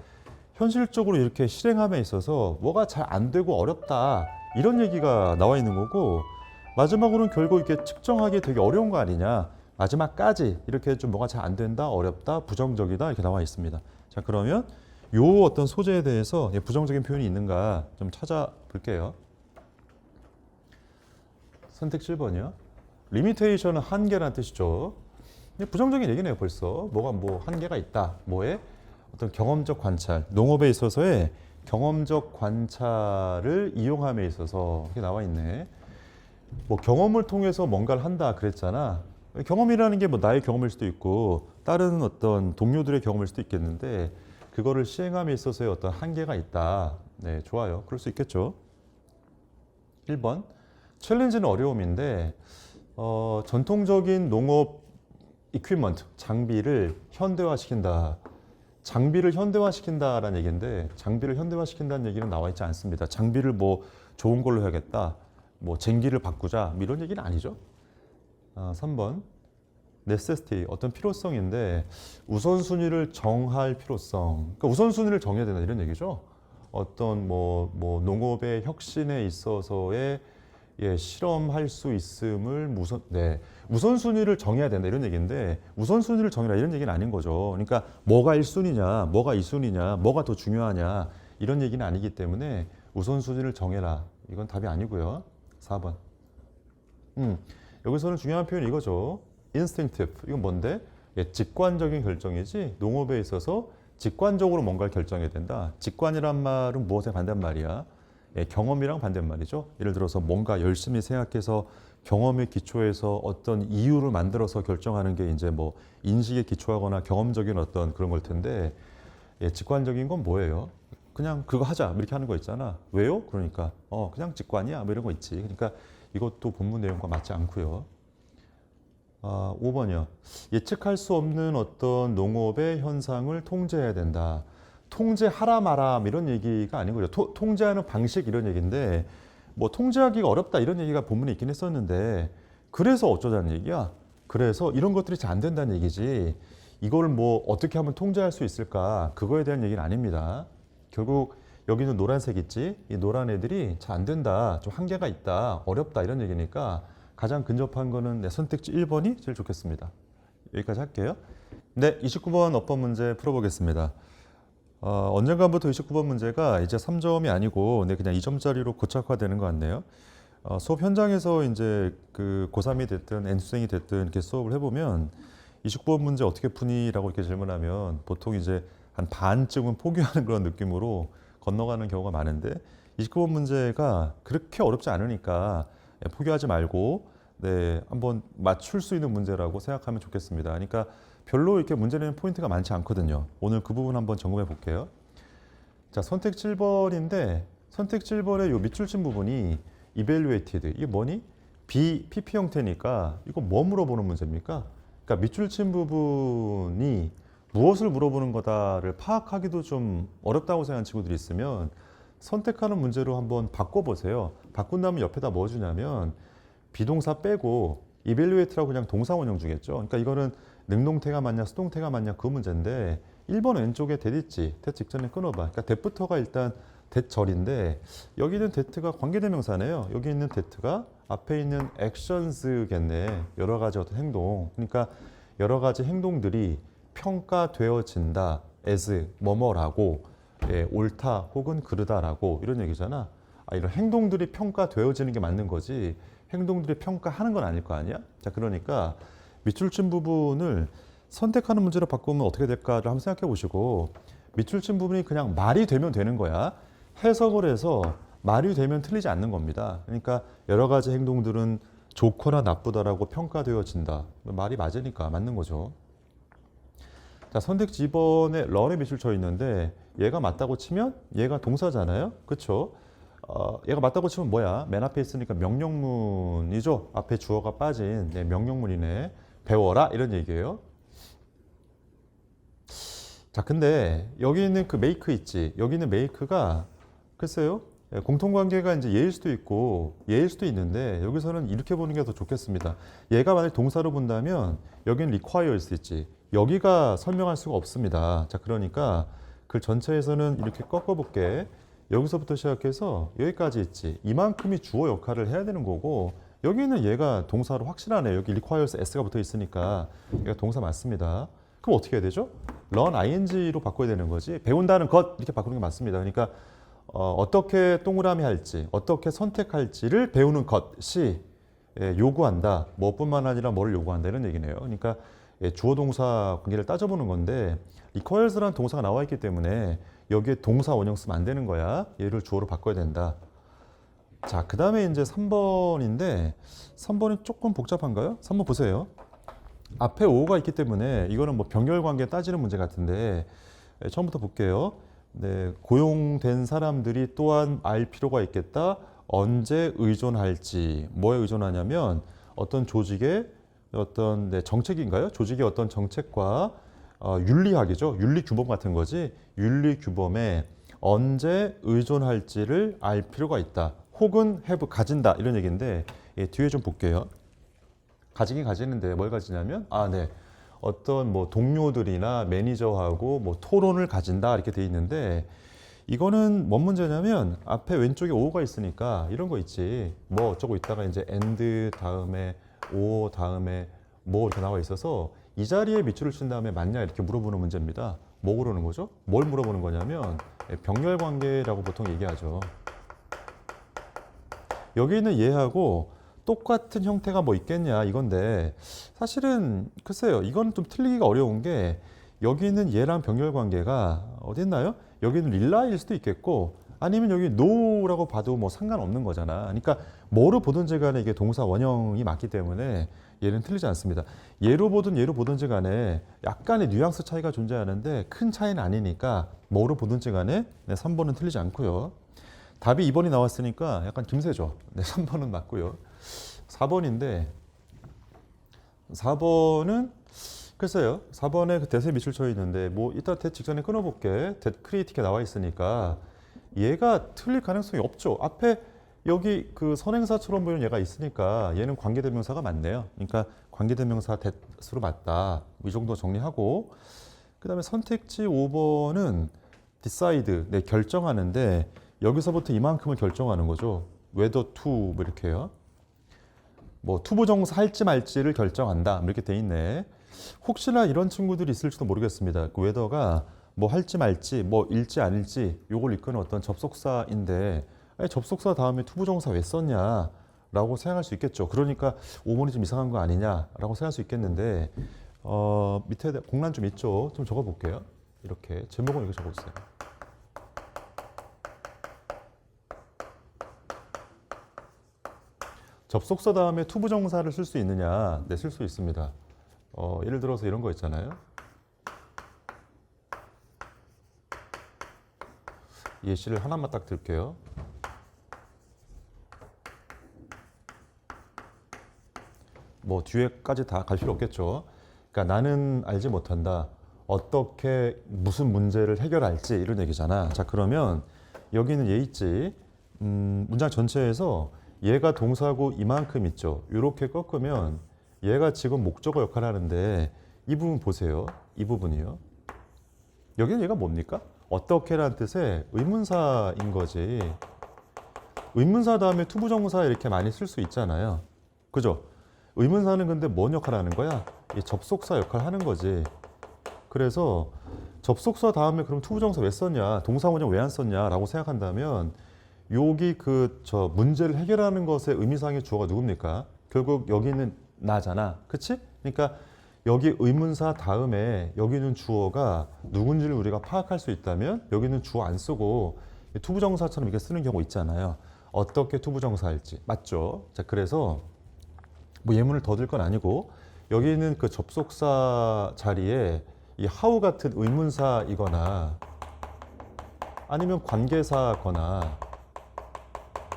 현실적으로 이렇게 실행함에 있어서 뭐가 잘 안 되고 어렵다 이런 얘기가 나와 있는 거고 마지막으로는 결국 이렇게 측정하기 되게 어려운 거 아니냐. 마지막까지 이렇게 좀 뭐가 잘 안 된다, 어렵다, 부정적이다 이렇게 나와 있습니다. 자, 그러면 요 어떤 소재에 대해서 부정적인 표현이 있는가 좀 찾아볼게요. 선택 7번이요. 리미테이션은 한계라는 뜻이죠. 부정적인 얘기네요, 벌써. 뭐가 뭐 한계가 있다. 뭐에? 어떤 경험적 관찰. 농업에 있어서의 경험적 관찰을 이용함에 있어서 이렇게 나와 있네. 뭐 경험을 통해서 뭔가를 한다 그랬잖아. 경험이라는 게 뭐 나의 경험일 수도 있고 다른 어떤 동료들의 경험일 수도 있겠는데 그거를 시행함에 있어서의 어떤 한계가 있다. 네, 좋아요. 그럴 수 있겠죠. 1번. 챌린지는 어려움인데 전통적인 농업 이퀴먼트, 장비를 현대화시킨다. 장비를 현대화시킨다라는 얘기인데 장비를 현대화시킨다는 얘기는 나와 있지 않습니다. 장비를 뭐 좋은 걸로 해야겠다. 뭐 쟁기를 바꾸자. 뭐 이런 얘기는 아니죠. 3번. necessity, 어떤 필요성인데 우선순위를 정할 필요성. 그러니까 우선순위를 정해야 된다 이런 얘기죠. 어떤 뭐 농업의 혁신에 있어서의 실험할 수 있음을 우선순위를 정해야 된다 이런 얘기인데 우선순위를 정해라 이런 얘기는 아닌 거죠. 그러니까 뭐가 1순위냐, 뭐가 2순위냐, 뭐가 더 중요하냐 이런 얘기는 아니기 때문에 우선순위를 정해라. 이건 답이 아니고요. 4번. 여기서는 중요한 표현이 이거죠. instinctive. 이건 뭔데? 직관적인 결정이지 농업에 있어서 직관적으로 뭔가를 결정해야 된다. 직관이란 말은 무엇에 반대말이야? 경험이랑 반대말이죠. 예를 들어서 뭔가 열심히 생각해서 경험에 기초해서 어떤 이유를 만들어서 결정하는 게 이제 뭐 인식에 기초하거나 경험적인 어떤 그런 걸 텐데 직관적인 건 뭐예요? 그냥 그거 하자 이렇게 하는 거 있잖아. 왜요? 그러니까 그냥 직관이야 뭐 이런 거 있지. 그러니까 이것도 본문 내용과 맞지 않고요. 5번이요. 예측할 수 없는 어떤 농업의 현상을 통제해야 된다. 통제하라 마라 이런 얘기가 아닌 거죠. 통제하는 방식 이런 얘기인데 뭐 통제하기가 어렵다 이런 얘기가 본문에 있긴 했었는데 그래서 어쩌자는 얘기야. 그래서 이런 것들이 잘 안 된다는 얘기지. 이걸 뭐 어떻게 하면 통제할 수 있을까? 그거에 대한 얘기는 아닙니다. 결국 여기는 노란색 있지? 이 노란 애들이 잘 안 된다. 좀 한계가 있다. 어렵다 이런 얘기니까 가장 근접한 거는 선택지 1번이 제일 좋겠습니다. 여기까지 할게요. 네, 29번 어법 문제 풀어보겠습니다. 언젠가부터 29번 문제가 이제 3점이 아니고 그냥 2점짜리로 고착화되는 것 같네요. 수업 현장에서 이제 그 고3이 됐든 N수생이 됐든 이렇게 수업을 해보면 29번 문제 어떻게 푸니라고 이렇게 질문하면 보통 이제 한 반쯤은 포기하는 그런 느낌으로 건너가는 경우가 많은데 29번 문제가 그렇게 어렵지 않으니까 포기하지 말고 한번 맞출 수 있는 문제라고 생각하면 좋겠습니다. 그러니까 별로 이렇게 문제 내는 포인트가 많지 않거든요. 오늘 그 부분 한번 점검해 볼게요. 자, 선택 7번인데 선택 7번의 요 밑줄친 부분이 evaluated. 이게 뭐니? PP 형태니까 이거 뭐 물어보는 문제입니까? 그러니까 밑줄친 부분이 무엇을 물어보는 거다를 파악하기도 좀 어렵다고 생각하는 친구들이 있으면 선택하는 문제로 한번 바꿔보세요. 바꾼 다음에 옆에다 뭐 주냐면 비동사 빼고 evaluate라고 그냥 동사 원형 주겠죠. 그러니까 이거는 능동태가 맞냐 수동태가 맞냐 그 문제인데 1번 왼쪽에 that 있지. that 직전에 끊어봐. 그러니까 that부터가 일단 that절인데 여기 있는 that가 관계대명사네요. 여기 있는 that가 앞에 있는 actions겠네. 여러 가지 어떤 행동. 그러니까 여러 가지 행동들이 평가되어진다. as 뭐뭐라고 옳다 혹은 그르다라고 이런 얘기잖아. 이런 행동들이 평가되어지는 게 맞는 거지 행동들이 평가하는 건 아닐 거 아니야? 자, 그러니까 밑줄친 부분을 선택하는 문제로 바꾸면 어떻게 될까를 한번 생각해 보시고 밑줄친 부분이 그냥 말이 되면 되는 거야. 해석을 해서 말이 되면 틀리지 않는 겁니다. 그러니까 여러 가지 행동들은 좋거나 나쁘다라고 평가되어진다. 말이 맞으니까 맞는 거죠. 자, 선택지 2번에 런에 밑줄 쳐 있는데 얘가 맞다고 치면 얘가 동사잖아요. 그렇죠? 얘가 맞다고 치면 뭐야? 맨 앞에 있으니까 명령문이죠. 앞에 주어가 빠진 명령문이네. 배워라 이런 얘기예요. 자, 근데 여기 있는 그 make 있지. 여기 있는 make가 글쎄요. 공통관계가 이제 얘일 수도 있고 얘일 수도 있는데 여기서는 이렇게 보는 게 더 좋겠습니다. 얘가 만약 동사로 본다면 여기는 require일 수 있지. 여기가 설명할 수가 없습니다. 자, 그러니까 글 전체에서는 이렇게 꺾어볼게. 여기서부터 시작해서 여기까지 있지. 이만큼이 주어 역할을 해야 되는 거고 여기는 얘가 동사로 확실하네. 여기 requires s가 붙어 있으니까 얘가 동사 맞습니다. 그럼 어떻게 해야 되죠? learn ing로 바꿔야 되는 거지. 배운다는 것 이렇게 바꾸는 게 맞습니다. 그러니까 어떻게 동그라미 할지, 어떻게 선택할지를 배우는 것이 요구한다. 뭐뿐만 아니라 뭐를 요구한다 이런 얘기네요. 그러니까 주어 동사 관계를 따져보는 건데 requires라는 동사가 나와 있기 때문에 여기에 동사 원형 쓰면 안 되는 거야. 얘를 주어로 바꿔야 된다. 자, 그 다음에 이제 3번인데 3번이 조금 복잡한가요? 3번 보세요. 앞에 5가 있기 때문에 이거는 뭐 병렬 관계 따지는 문제 같은데 처음부터 볼게요. 네, 고용된 사람들이 또한 알 필요가 있겠다. 언제 의존할지. 뭐에 의존하냐면 어떤 조직의 어떤 정책인가요? 조직의 어떤 정책과 윤리학이죠. 윤리 규범 같은 거지. 윤리 규범에 언제 의존할지를 알 필요가 있다. 혹은 have 가진다 이런 얘기인데 뒤에 좀 볼게요. 가지긴 가지는데 뭘 가지냐면 네. 어떤 뭐 동료들이나 매니저하고 뭐 토론을 가진다 이렇게 돼 있는데 이거는 뭔 문제냐면 앞에 왼쪽에 오가 있으니까 이런 거 있지. 뭐 어쩌고 있다가 이제 and 다음에 오 다음에 뭐 이렇게 나와 있어서 이 자리에 밑줄을 친 다음에 맞냐 이렇게 물어보는 문제입니다. 뭐 그러는 거죠? 뭘 물어보는 거냐면 병렬 관계라고 보통 얘기하죠. 여기 있는 얘하고 똑같은 형태가 뭐 있겠냐 이건데 사실은 글쎄요. 이건 좀 틀리기가 어려운 게 여기 있는 얘랑 병렬 관계가 어디 있나요? 여기는 릴라일 수도 있겠고 아니면 여기 no라고 봐도 뭐 상관없는 거잖아. 그러니까 뭐로 보든지 간에 이게 동사 원형이 맞기 때문에 얘는 틀리지 않습니다. 얘로 보든 얘로 보든지 간에 약간의 뉘앙스 차이가 존재하는데 큰 차이는 아니니까 뭐로 보든지 간에 3번은 틀리지 않고요. 답이 2번이 나왔으니까 약간 김새죠. 네, 3번은 맞고요. 4번인데 4번은 글쎄요. 4번에 그 대세 밑줄 쳐 있는데 뭐 이따 대 직전에 끊어볼게. 대 크리에이티게 나와 있으니까 얘가 틀릴 가능성이 없죠. 앞에 여기 그 선행사처럼 보이는 얘가 있으니까 얘는 관계대명사가 맞네요. 그러니까 관계대명사 대수로 맞다. 이 정도 정리하고 그 다음에 선택지 5번은 decide, 네, 결정하는데 여기서부터 이만큼을 결정하는 거죠. whether to 뭐 이렇게 해요. 뭐 투부정사 할지 말지를 결정한다 이렇게 돼 있네. 혹시나 이런 친구들이 있을지도 모르겠습니다. 그 whether가 뭐 할지 말지 뭐 일지 아닐지 요걸 이끄는 어떤 접속사인데 아니, 접속사 다음에 투부정사 왜 썼냐 라고 생각할 수 있겠죠. 그러니까 5번이 좀 이상한 거 아니냐 라고 생각할 수 있겠는데 밑에 공란 좀 있죠. 좀 적어 볼게요. 이렇게 제목은 이렇게 적어 주세요. 접속사 다음에 투부정사를 쓸 수 있느냐? 네, 쓸 수 있습니다. 예를 들어서 이런 거 있잖아요. 예시를 하나만 딱 들게요. 뭐 뒤에까지 다 갈 필요 없겠죠. 그러니까 나는 알지 못한다. 어떻게 무슨 문제를 해결할지 이런 얘기잖아. 자, 그러면 여기는 얘 있지. 문장 전체에서 얘가 동사고 이만큼 있죠. 이렇게 꺾으면 얘가 지금 목적어 역할을 하는데 이 부분 보세요. 이 부분이요. 여기는 얘가 뭡니까? 어떻게라는 뜻의 의문사인 거지. 의문사 다음에 투부정사 이렇게 많이 쓸 수 있잖아요. 그죠? 의문사는 근데 뭔 역할을 하는 거야? 이 접속사 역할을 하는 거지. 그래서 접속사 다음에 그럼 투부정사 왜 썼냐? 동사 원형 왜 안 썼냐? 라고 생각한다면 여기 저 문제를 해결하는 것의 의미상의 주어가 누굽니까? 결국 여기는 나잖아. 그치? 그러니까 여기 의문사 다음에 여기는 주어가 누군지를 우리가 파악할 수 있다면 여기는 주어 안 쓰고 투부정사처럼 이렇게 쓰는 경우 있잖아요. 어떻게 투부정사할지. 맞죠? 자, 그래서 뭐 예문을 더 들 건 아니고 여기 있는 그 접속사 자리에 이 how 같은 의문사이거나 아니면 관계사거나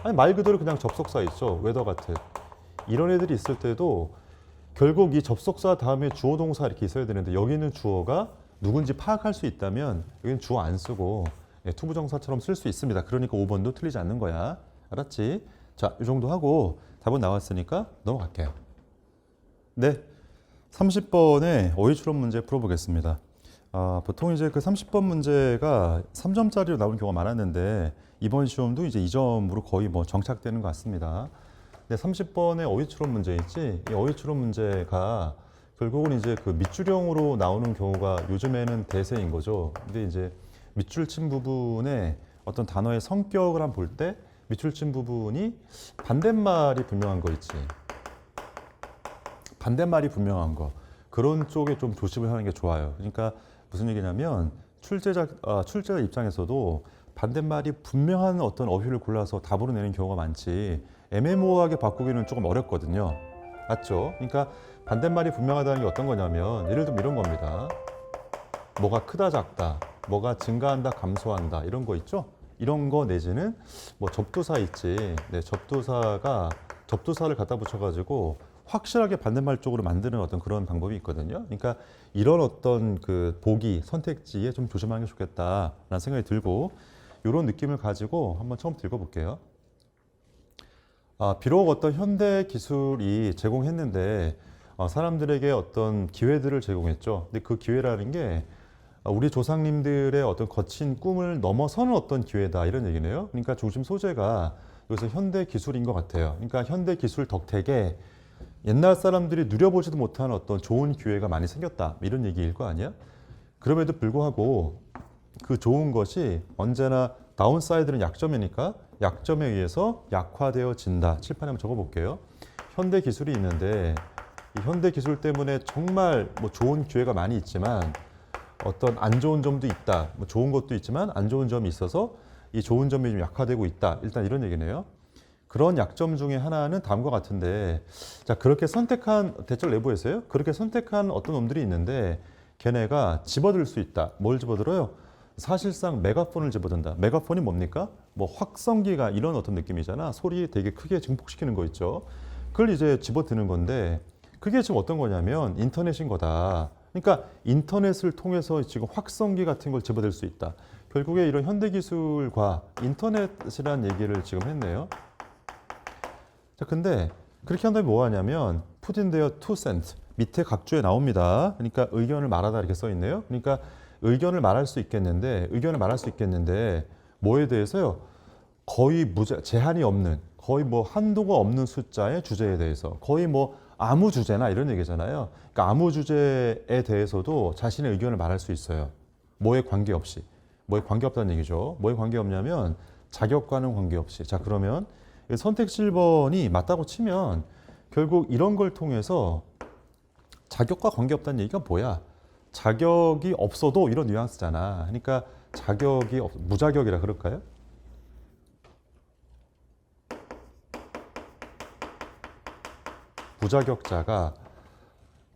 아니 말 그대로 그냥 접속사 있죠. whether 같은 이런 애들이 있을 때도 결국 이 접속사 다음에 주어 동사 이렇게 있어야 되는데 여기는 주어가 누군지 파악할 수 있다면 여기는 주어 안 쓰고 투부정사처럼 쓸 수 있습니다. 그러니까 5번도 틀리지 않는 거야. 알았지? 자, 이 정도 하고 답은 나왔으니까 넘어갈게요. 네, 30번의 어휘 추론 문제 풀어보겠습니다. 보통 이제 그 30번 문제가 3점짜리로 나오는 경우가 많았는데 이번 시험도 이제 2점으로 거의 뭐 정착되는 것 같습니다. 근데 30번의 어휘 추론 문제 있지? 이 어휘 추론 문제가 결국은 이제 그 밑줄형으로 나오는 경우가 요즘에는 대세인 거죠. 근데 이제 밑줄 친 부분에 어떤 단어의 성격을 한번 볼 때 밑줄 친 부분이 반대말이 분명한 거 있지. 반대말이 분명한 거. 그런 쪽에 좀 조심을 하는 게 좋아요. 그러니까 무슨 얘기냐면 출제자 입장에서도 반대말이 분명한 어떤 어휘를 골라서 답으로 내는 경우가 많지 애매모호하게 바꾸기는 조금 어렵거든요. 맞죠? 그러니까 반대말이 분명하다는 게 어떤 거냐면 예를 들면 이런 겁니다. 뭐가 크다 작다, 뭐가 증가한다 감소한다 이런 거 있죠? 이런 거 내지는 뭐 접두사 있지. 네, 접두사를 갖다 붙여가지고 확실하게 반대말 쪽으로 만드는 어떤 그런 방법이 있거든요. 그러니까 이런 어떤 그 보기, 선택지에 좀 조심하는 게 좋겠다라는 생각이 들고 이런 느낌을 가지고 한번 처음부터 읽어볼게요. 비록 어떤 현대 기술이 제공했는데 사람들에게 어떤 기회들을 제공했죠. 근데 그 기회라는 게 우리 조상님들의 어떤 거친 꿈을 넘어서는 어떤 기회다 이런 얘기네요. 그러니까 중심 소재가 여기서 현대 기술인 것 같아요. 그러니까 현대 기술 덕택에 옛날 사람들이 누려보지도 못한 어떤 좋은 기회가 많이 생겼다 이런 얘기일 거 아니야? 그럼에도 불구하고 그 좋은 것이 언제나 다운사이드는 약점이니까 약점에 의해서 약화되어진다. 칠판에 한번 적어볼게요. 현대 기술이 있는데 이 현대 기술 때문에 정말 뭐 좋은 기회가 많이 있지만 어떤 안 좋은 점도 있다. 뭐 좋은 것도 있지만 안 좋은 점이 있어서 이 좋은 점이 좀 약화되고 있다. 일단 이런 얘기네요. 그런 약점 중에 하나는 다음과 같은데 자 그렇게 선택한 대절 내부에서요. 그렇게 선택한 어떤 놈들이 있는데 걔네가 집어들 수 있다. 뭘 집어들어요? 사실상 메가폰을 집어든다. 메가폰이 뭡니까? 뭐 확성기가 이런 어떤 느낌이잖아. 소리 되게 크게 증폭시키는 거 있죠. 그걸 이제 집어드는 건데 그게 지금 어떤 거냐면 인터넷인 거다. 그러니까 인터넷을 통해서 지금 확성기 같은 걸 집어들 수 있다. 결국에 이런 현대기술과 인터넷이라는 얘기를 지금 했네요. 자, 근데 그렇게 한다면 뭐 하냐면 put in their 2 cents 밑에 각주에 나옵니다. 그러니까 의견을 말하다 이렇게 써 있네요. 그러니까 의견을 말할 수 있겠는데 뭐에 대해서요? 거의 제한이 없는 거의 뭐 한도가 없는 숫자의 주제에 대해서 거의 뭐 아무 주제나 이런 얘기잖아요. 그러니까 아무 주제에 대해서도 자신의 의견을 말할 수 있어요. 뭐에 관계없이. 뭐에 관계없다는 얘기죠. 뭐에 관계없냐면 자격과는 관계없이. 자, 그러면 선택지 1번이 맞다고 치면 결국 이런 걸 통해서 자격과 관계없다는 얘기가 뭐야? 자격이 없어도 이런 뉘앙스잖아. 그러니까 무자격이라 그럴까요? 무자격자가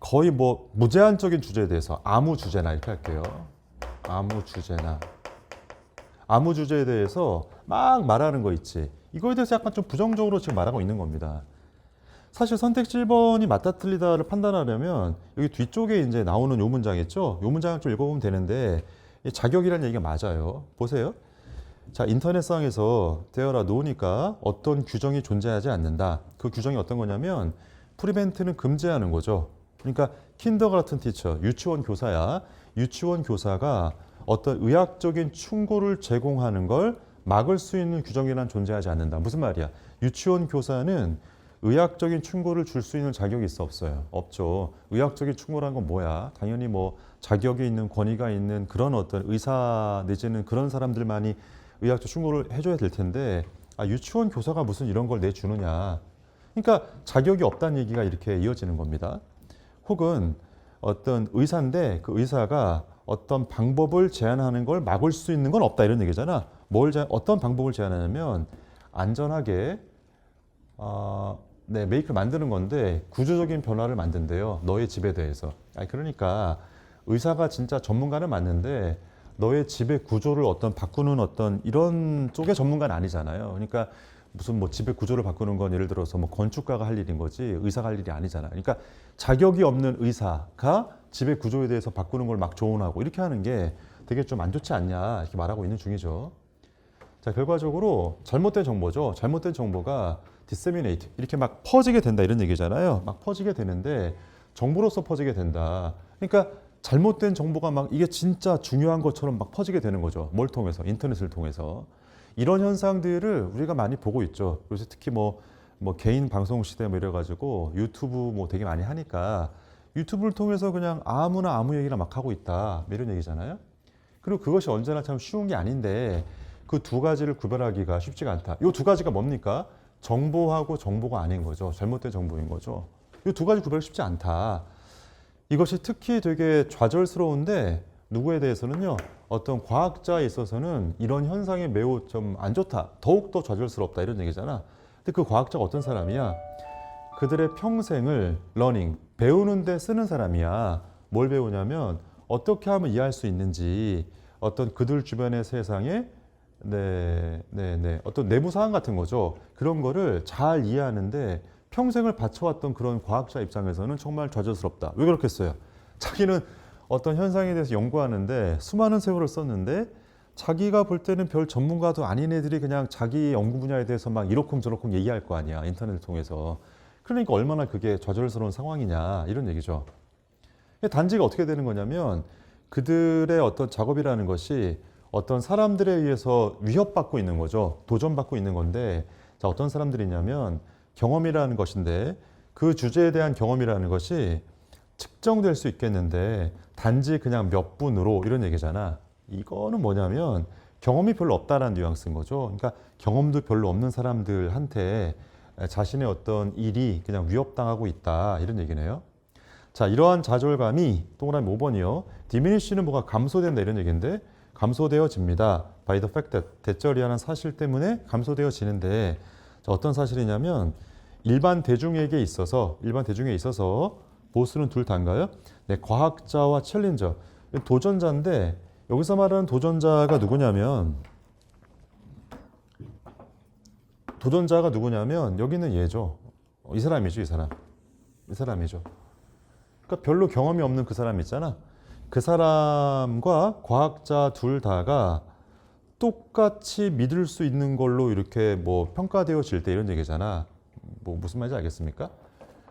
거의 뭐 무제한적인 주제에 대해서 아무 주제나 이렇게 할게요. 아무 주제에 대해서 막 말하는 거 있지. 이거에 대해서 약간 좀 부정적으로 지금 말하고 있는 겁니다. 사실 선택지 1번이 맞다 틀리다를 판단하려면 여기 뒤쪽에 이제 나오는 요 문장 있죠? 요 문장을 좀 읽어보면 되는데 자격이라는 얘기가 맞아요. 보세요. 자, 인터넷상에서 되어라 놓으니까 어떤 규정이 존재하지 않는다. 그 규정이 어떤 거냐면 프리벤트는 금지하는 거죠. 그러니까 킨더가르튼 티처, 유치원 교사야. 유치원 교사가 어떤 의학적인 충고를 제공하는 걸 막을 수 있는 규정이란 존재하지 않는다. 무슨 말이야? 유치원 교사는 의학적인 충고를 줄 수 있는 자격이 있어 없어요? 없죠. 의학적인 충고란 건 뭐야? 당연히 뭐 자격이 있는 권위가 있는 그런 어떤 의사 내지는 그런 사람들만이 의학적 충고를 해줘야 될 텐데 유치원 교사가 무슨 이런 걸 내주느냐. 그러니까 자격이 없다는 얘기가 이렇게 이어지는 겁니다. 혹은 어떤 의사인데 그 의사가 어떤 방법을 제안하는 걸 막을 수 있는 건 없다 이런 얘기잖아. 어떤 방법을 제안하냐면 안전하게 메이크를 만드는 건데 구조적인 변화를 만든대요. 너의 집에 대해서. 그러니까 의사가 진짜 전문가는 맞는데 너의 집의 구조를 바꾸는 어떤 이런 쪽의 전문가는 아니잖아요. 그러니까 무슨 뭐 집의 구조를 바꾸는 건 예를 들어서 뭐 건축가가 할 일인 거지 의사가 할 일이 아니잖아. 그러니까 자격이 없는 의사가 집의 구조에 대해서 바꾸는 걸 막 조언하고 이렇게 하는 게 되게 좀 안 좋지 않냐 이렇게 말하고 있는 중이죠. 자, 결과적으로 잘못된 정보죠. 잘못된 정보가 disseminate 이렇게 막 퍼지게 된다 이런 얘기잖아요. 막 퍼지게 되는데 정보로서 퍼지게 된다. 그러니까 잘못된 정보가 막 이게 진짜 중요한 것처럼 막 퍼지게 되는 거죠. 뭘 통해서? 인터넷을 통해서. 이런 현상들을 우리가 많이 보고 있죠. 요새 특히 뭐 개인 방송 시대 뭐 이래가지고 유튜브 뭐 되게 많이 하니까 유튜브를 통해서 그냥 아무나 아무 얘기나 막 하고 있다. 이런 얘기잖아요. 그리고 그것이 언제나 참 쉬운 게 아닌데 그 두 가지를 구별하기가 쉽지가 않다. 이 두 가지가 뭡니까? 정보하고 정보가 아닌 거죠. 잘못된 정보인 거죠. 이 두 가지 구별이 쉽지 않다. 이것이 특히 되게 좌절스러운데 누구에 대해서는요. 어떤 과학자에 있어서는 이런 현상이 매우 좀 안 좋다. 더욱더 좌절스럽다 이런 얘기잖아. 근데 그 과학자가 어떤 사람이야? 그들의 평생을 러닝, 배우는 데 쓰는 사람이야. 뭘 배우냐면 어떻게 하면 이해할 수 있는지 어떤 그들 주변의 세상에 어떤 내부 사항 같은 거죠. 그런 거를 잘 이해하는데 평생을 바쳐왔던 그런 과학자 입장에서는 정말 좌절스럽다. 왜 그렇겠어요? 자기는 어떤 현상에 대해서 연구하는데 수많은 세월을 썼는데 자기가 볼 때는 별 전문가도 아닌 애들이 그냥 자기 연구 분야에 대해서 막 이러쿵저러쿵 얘기할 거 아니야. 인터넷을 통해서. 그러니까 얼마나 그게 좌절스러운 상황이냐 이런 얘기죠. 단지가 어떻게 되는 거냐면 그들의 어떤 작업이라는 것이 어떤 사람들에 의해서 위협받고 있는 거죠. 도전받고 있는 건데 자, 어떤 사람들이냐면 경험이라는 것인데 그 주제에 대한 경험이라는 것이 측정될 수 있겠는데 단지 그냥 몇 분으로 이런 얘기잖아. 이거는 뭐냐면 경험이 별로 없다라는 뉘앙스인 거죠. 그러니까 경험도 별로 없는 사람들한테 자신의 어떤 일이 그냥 위협당하고 있다 이런 얘기네요. 자, 이러한 좌절감이 동그라미 5번이요. diminish는 뭐가 감소된다 이런 얘기인데 감소되어집니다. by the fact that 대절이라는 사실 때문에 감소되어지는데 자, 어떤 사실이냐면 일반 대중에 있어서 보스는 둘 다인가요? 네, 과학자와 챌린저 도전자인데 여기서 말하는 도전자가 누구냐면 여기는 얘죠. 이 사람이죠, 이 사람이죠. 그러니까 별로 경험이 없는 그 사람 있잖아. 그 사람과 과학자 둘 다가 똑같이 믿을 수 있는 걸로 이렇게 뭐 평가되어질 때 이런 얘기잖아. 뭐 무슨 말인지 알겠습니까?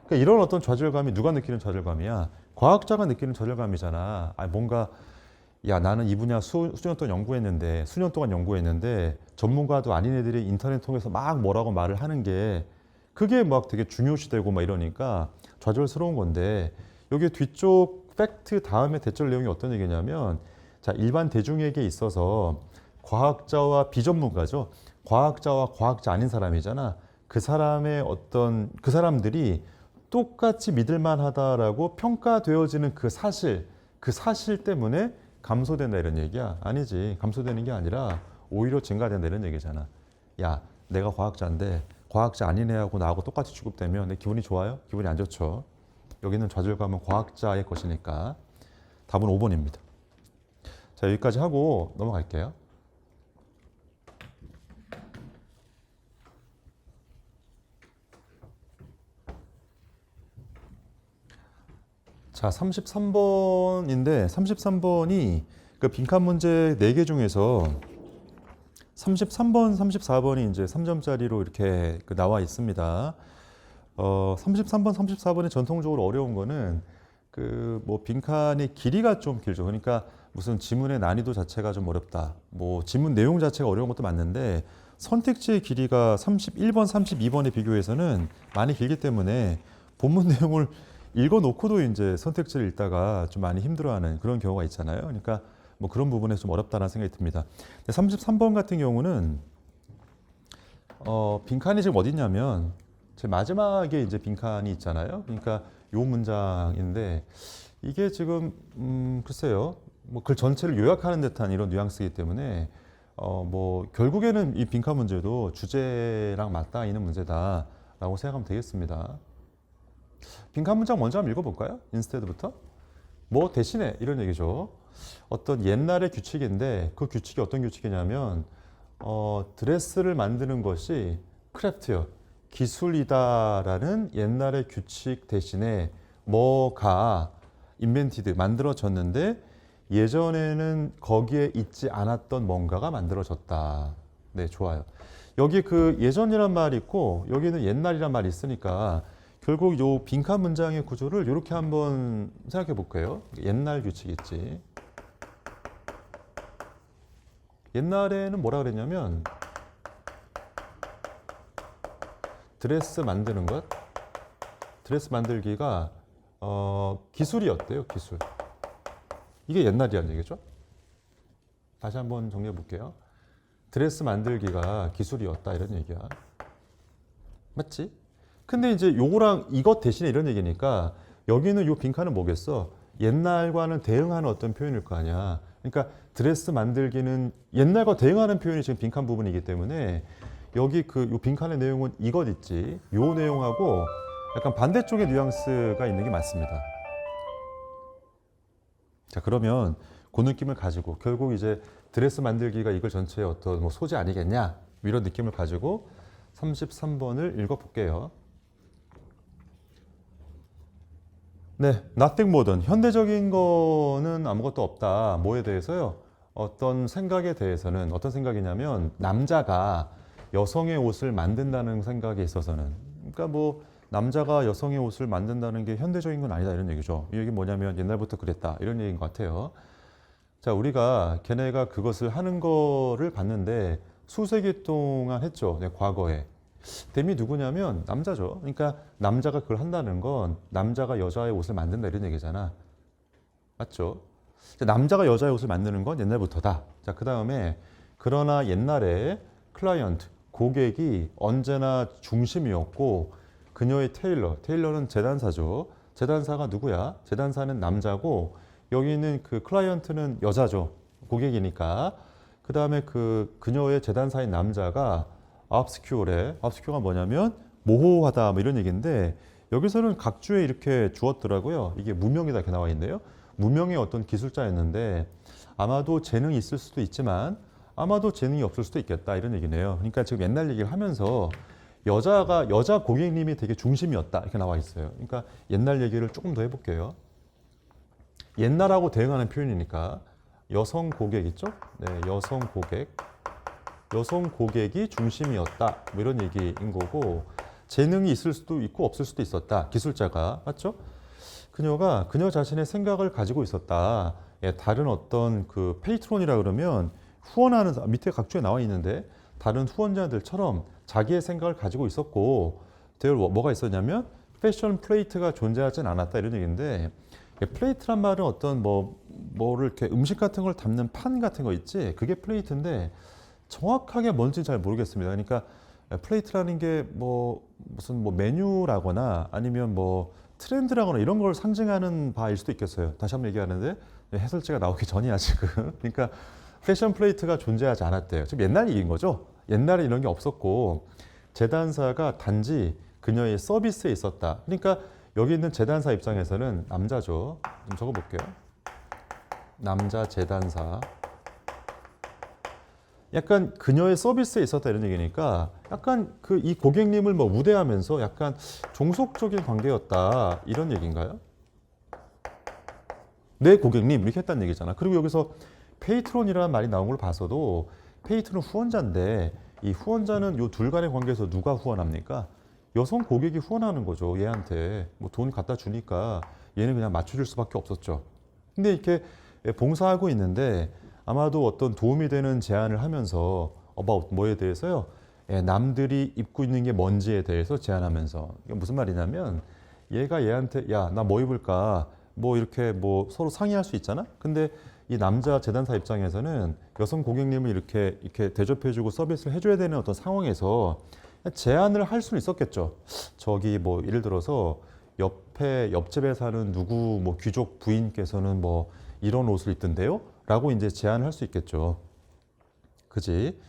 그러니까 이런 어떤 좌절감이 누가 느끼는 좌절감이야? 과학자가 느끼는 좌절감이잖아. 아, 뭔가 야, 나는 이 분야 수년 동안 연구했는데 전문가도 아닌 애들이 인터넷 통해서 막 뭐라고 말을 하는 게 그게 막 되게 중요시되고 막 이러니까 좌절스러운 건데 여기 뒤쪽 팩트 다음에 대절 내용이 어떤 얘기냐면 자, 일반 대중에게 있어서 과학자와 비전문가죠. 과학자와 과학자 아닌 사람이잖아. 그 사람들이 똑같이 믿을만하다라고 평가되어지는 그 사실 때문에 감소된다 이런 얘기야? 아니지. 감소되는 게 아니라 오히려 증가된다 이런 얘기잖아. 야, 내가 과학자인데 과학자 아닌 애하고 나하고 똑같이 취급되면 내 기분이 좋아요? 기분이 안 좋죠. 여기는 좌절감은 과학자의 것이니까 답은 5번입니다. 자, 여기까지 하고 넘어갈게요. 자, 33번인데 33번이 그 빈칸 문제 4개 중에서 33번, 34번이 이제 3점짜리로 이렇게 나와 있습니다. 33번, 34번이 전통적으로 어려운 거는 그 뭐 빈칸의 길이가 좀 길죠. 그러니까 무슨 지문의 난이도 자체가 좀 어렵다. 뭐 지문 내용 자체가 어려운 것도 맞는데 선택지의 길이가 31번, 32번에 비교해서는 많이 길기 때문에 본문 내용을 읽어놓고도 이제 선택지를 읽다가 좀 많이 힘들어하는 그런 경우가 있잖아요. 그러니까 뭐 그런 부분에서 좀 어렵다는 생각이 듭니다. 33번 같은 경우는 빈칸이 지금 어디 있냐면 제 마지막에 이제 빈칸이 있잖아요. 그러니까 요 문장인데 이게 지금 글쎄요. 뭐 글 전체를 요약하는 듯한 이런 뉘앙스이기 때문에 뭐 결국에는 이 빈칸 문제도 주제랑 맞닿아 있는 문제다라고 생각하면 되겠습니다. 빈칸 문장 먼저 한번 읽어볼까요? 인스테드부터. 뭐 대신에 이런 얘기죠. 어떤 옛날의 규칙인데 그 규칙이 어떤 규칙이냐면 드레스를 만드는 것이 크래프트요. 기술이다라는 옛날의 규칙 대신에 뭐가 인벤티드 만들어졌는데 예전에는 거기에 있지 않았던 뭔가가 만들어졌다. 네, 좋아요. 여기 그 예전이란 말이 있고 여기는 옛날이란 말이 있으니까 결국 요 빈칸 문장의 구조를 이렇게 한번 생각해 볼게요. 옛날 규칙 있지. 옛날에는 뭐라 그랬냐면 드레스 만드는 것, 드레스 만들기가 기술이었대요. 기술. 이게 옛날이란 얘기죠. 다시 한번 정리해 볼게요. 드레스 만들기가 기술이었다 이런 얘기야. 맞지? 근데 이제 요거랑 이것 대신에 이런 얘기니까 여기는 요 빈칸은 뭐겠어? 옛날과는 대응하는 어떤 표현일 거 아니야. 그러니까 드레스 만들기는 옛날과 대응하는 표현이 지금 빈칸 부분이기 때문에 여기 그 요 빈칸의 내용은 이것 있지. 요 내용하고 약간 반대쪽의 뉘앙스가 있는 게 맞습니다. 자, 그러면 그 느낌을 가지고 결국 이제 드레스 만들기가 이걸 전체의 어떤 뭐 소재 아니겠냐 이런 느낌을 가지고 33번을 읽어볼게요. 네, nothing modern. 현대적인 거는 아무것도 없다. 뭐에 대해서요? 어떤 생각에 대해서는 어떤 생각이냐면 남자가 여성의 옷을 만든다는 생각에 있어서는 그러니까 뭐 남자가 여성의 옷을 만든다는 게 현대적인 건 아니다 이런 얘기죠. 이 얘기 뭐냐면 옛날부터 그랬다 이런 얘기인 것 같아요. 자, 우리가 걔네가 그것을 하는 거를 봤는데 수세기 동안 했죠. 네, 과거에. 댐이 누구냐면 남자죠. 그러니까 남자가 그걸 한다는 건 남자가 여자의 옷을 만든다 이런 얘기잖아. 맞죠? 남자가 여자의 옷을 만드는 건 옛날부터다. 자, 그 다음에 그러나 옛날에 클라이언트, 고객이 언제나 중심이었고 그녀의 테일러는 제단사죠. 제단사가 누구야? 제단사는 남자고 여기 있는 그 클라이언트는 여자죠. 고객이니까. 그 다음에 그녀의 제단사인 남자가 obscure가 뭐냐면 모호하다 뭐 이런 얘기인데 여기서는 각주에 이렇게 주었더라고요. 이게 무명이다 이렇게 나와 있네요. 무명의 어떤 기술자였는데 아마도 재능이 있을 수도 있지만 아마도 재능이 없을 수도 있겠다 이런 얘기네요. 그러니까 지금 옛날 얘기를 하면서 여자 고객님이 되게 중심이었다 이렇게 나와 있어요. 그러니까 옛날 얘기를 조금 더 해볼게요. 옛날하고 대응하는 표현이니까 여성 고객 있죠? 네, 여성 고객이 중심이었다 뭐 이런 얘기인 거고 재능이 있을 수도 있고 없을 수도 있었다 기술자가 맞죠? 그녀 자신의 생각을 가지고 있었다. 예, 다른 어떤 그 페이트론이라 그러면 후원하는 밑에 각주에 나와 있는데 다른 후원자들처럼 자기의 생각을 가지고 있었고 뭐가 있었냐면 패션 플레이트가 존재하진 않았다 이런 얘기인데 플레이트란 말은 어떤 뭐를 이렇게 음식 같은 걸 담는 판 같은 거 있지 그게 플레이트인데 정확하게 뭔지는 잘 모르겠습니다. 그러니까 플레이트라는 게 무슨 메뉴라거나 아니면 트렌드라거나 이런 걸 상징하는 바일 수도 있겠어요. 다시 한번 얘기하는데 해설지가 나오기 전이야 지금. 그러니까 패션 플레이트가 존재하지 않았대요. 지금 옛날 얘기인 거죠. 옛날에 이런 게 없었고 재단사가 단지 그녀의 서비스에 있었다. 그러니까 여기 있는 재단사 입장에서는 남자죠. 좀 적어볼게요. 남자 재단사. 약간 그녀의 서비스에 있었다 이런 얘기니까 약간 이 고객님을 우대하면서 약간 종속적인 관계였다 이런 얘기인가요? 내 고객님 이렇게 했다는 얘기잖아. 그리고 여기서 페이트론이라는 말이 나온 걸 봐서도 페이트론 후원자인데 이 후원자는 요 둘 간의 관계에서 누가 후원합니까? 여성 고객이 후원하는 거죠. 얘한테 돈 갖다 주니까 얘는 그냥 맞춰줄 수밖에 없었죠. 근데 이렇게 봉사하고 있는데 아마도 어떤 도움이 되는 제안을 하면서 뭐에 대해서요? 남들이 입고 있는 게 뭔지에 대해서 제안하면서 이게 무슨 말이냐면 얘가 얘한테 야, 나 뭐 입을까? 이렇게 서로 상의할 수 있잖아? 근데 이 남자 재단사 입장에서는 여성 고객님을 이렇게 대접해주고 서비스를 해줘야 되는 어떤 상황에서 제안을 할 수는 있었겠죠. 저기 예를 들어서 옆집에 사는 누구 귀족 부인께서는 이런 옷을 입던데요? 라고 이제 제안을 할 수 있겠죠. 그지?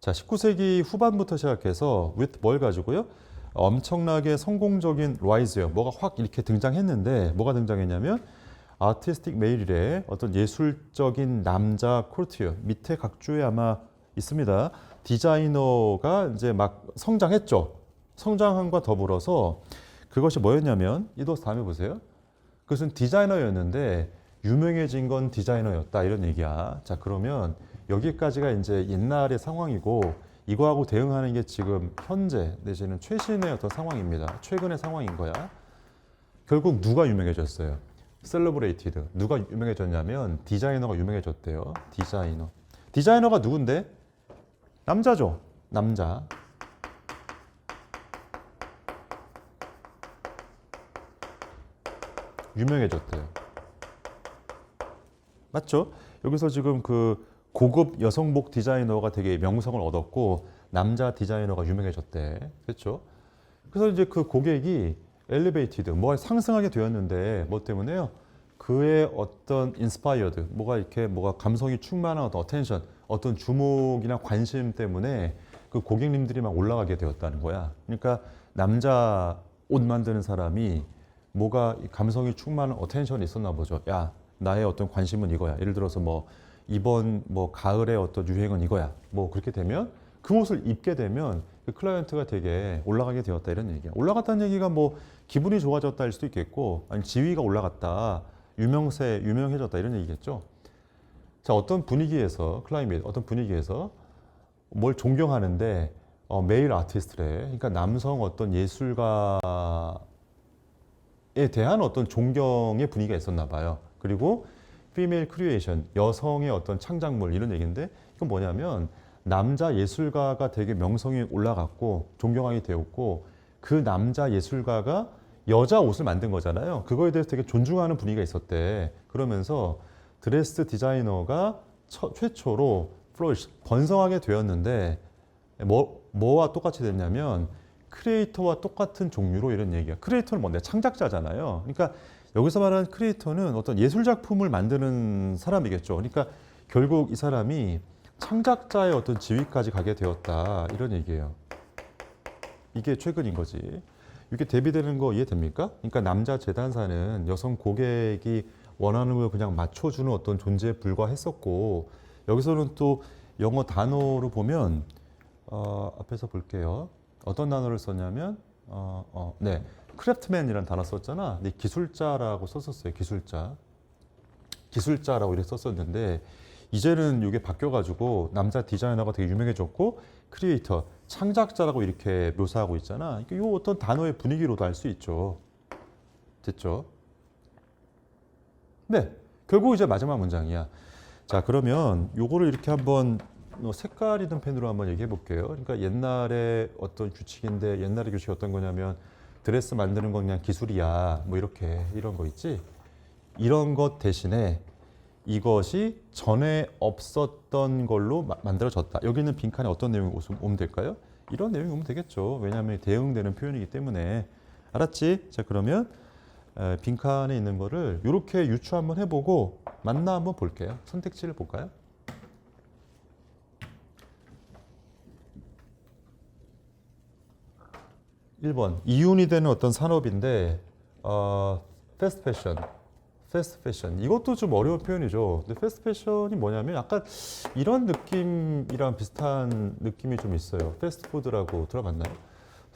자, 19세기 후반부터 시작해서 with 뭘 가지고요? 엄청나게 성공적인 라이즈요. 뭐가 확 이렇게 등장했는데 뭐가 등장했냐면 아티스틱 메일이래 어떤 예술적인 남자 코르티어 밑에 각주에 아마 있습니다. 디자이너가 이제 막 성장했죠. 성장함과 더불어서 그것이 뭐였냐면 이도 다음에 보세요. 그것은 디자이너였는데 유명해진 건 디자이너였다 이런 얘기야. 자, 그러면 여기까지가 이제 옛날의 상황이고 이거하고 대응하는 게 지금 현재 내지는 최신의 어떤 상황입니다. 최근의 상황인 거야. 결국 누가 유명해졌어요? 셀러브레이티드. 누가 유명해졌냐면 디자이너가 유명해졌대요. 디자이너. 디자이너가 누군데? 남자죠. 남자. 유명해졌대요. 맞죠? 여기서 지금 그 고급 여성복 디자이너가 되게 명성을 얻었고 남자 디자이너가 유명해졌대. 그렇죠? 그래서 이제 그 고객이 엘리베이티드, 뭐가 상승하게 되었는데 뭐 때문에요? 그의 어떤 인스파이어드, 뭐가 감성이 충만한 어떤 어텐션, 어떤 주목이나 관심 때문에 그 고객님들이 막 올라가게 되었다는 거야. 그러니까 남자 옷 만드는 사람이 뭐가 감성이 충만한 어텐션이 있었나 보죠. 야, 나의 어떤 관심은 이거야. 예를 들어서 뭐 이번 뭐 가을의 어떤 유행은 이거야. 뭐 그렇게 되면 그 옷을 입게 되면 그 클라이언트가 되게 올라가게 되었다 이런 얘기야. 올라갔다는 얘기가 뭐 기분이 좋아졌다 할 수도 있겠고, 아니 지위가 올라갔다, 유명해졌다 이런 얘기겠죠. 자, 어떤 분위기에서 어떤 분위기에서 뭘 존경하는데 메일 아티스트래. 그러니까 남성 어떤 예술가에 대한 어떤 존경의 분위기가 있었나 봐요. 그리고 female creation, 여성의 어떤 창작물 이런 얘기인데 이건 뭐냐면 남자 예술가가 되게 명성이 올라갔고 존경하게 되었고 그 남자 예술가가 여자 옷을 만든 거잖아요. 그거에 대해서 되게 존중하는 분위기가 있었대. 그러면서 드레스 디자이너가 최초로 플로리시, 번성하게 되었는데 뭐와 똑같이 됐냐면 크리에이터와 똑같은 종류로 이런 얘기야. 크리에이터는 뭔데? 창작자잖아요. 그러니까 여기서 말하는 크리에이터는 어떤 예술 작품을 만드는 사람이겠죠. 그러니까 결국 이 사람이 창작자의 어떤 지위까지 가게 되었다 이런 얘기예요. 이게 최근인 거지. 이게 대비되는 거 이해됩니까? 그러니까 남자 재단사는 여성 고객이 원하는 걸 그냥 맞춰주는 어떤 존재에 불과했었고 여기서는 또 영어 단어로 보면 앞에서 볼게요. 어떤 단어를 썼냐면 네, 크래프트맨이라는 단어 썼잖아. 근데 기술자라고 썼었어요. 기술자라고 이렇게 썼었는데 이제는 이게 바뀌어가지고 남자 디자이너가 되게 유명해졌고 크리에이터, 창작자라고 이렇게 묘사하고 있잖아. 이 어떤 단어의 분위기로도 알 수 있죠. 됐죠? 네, 결국 이제 마지막 문장이야. 자, 그러면 요거를 이렇게 한번 색깔이든 펜으로 한번 얘기해 볼게요. 그러니까 옛날에 어떤 규칙인데 옛날의 규칙이 어떤 거냐면 드레스 만드는 건 그냥 기술이야. 뭐 이런 거 있지. 이런 것 대신에 이것이 전에 없었던 걸로 만들어졌다. 여기 있는 빈칸에 어떤 내용이 오면 될까요? 이런 내용이 오면 되겠죠. 왜냐하면 대응되는 표현이기 때문에. 알았지? 자, 그러면 빈칸에 있는 거를 이렇게 유추 한번 해보고 맞나 한번 볼게요. 선택지를 볼까요? (1번) 이윤이 되는 어떤 산업인데 패스트 패션. 이것도 좀 어려운 표현이죠. 근데 패스트 패션이 뭐냐면 약간 이런 느낌이랑 비슷한 느낌이 좀 있어요. 패스트푸드라고 들어봤나요?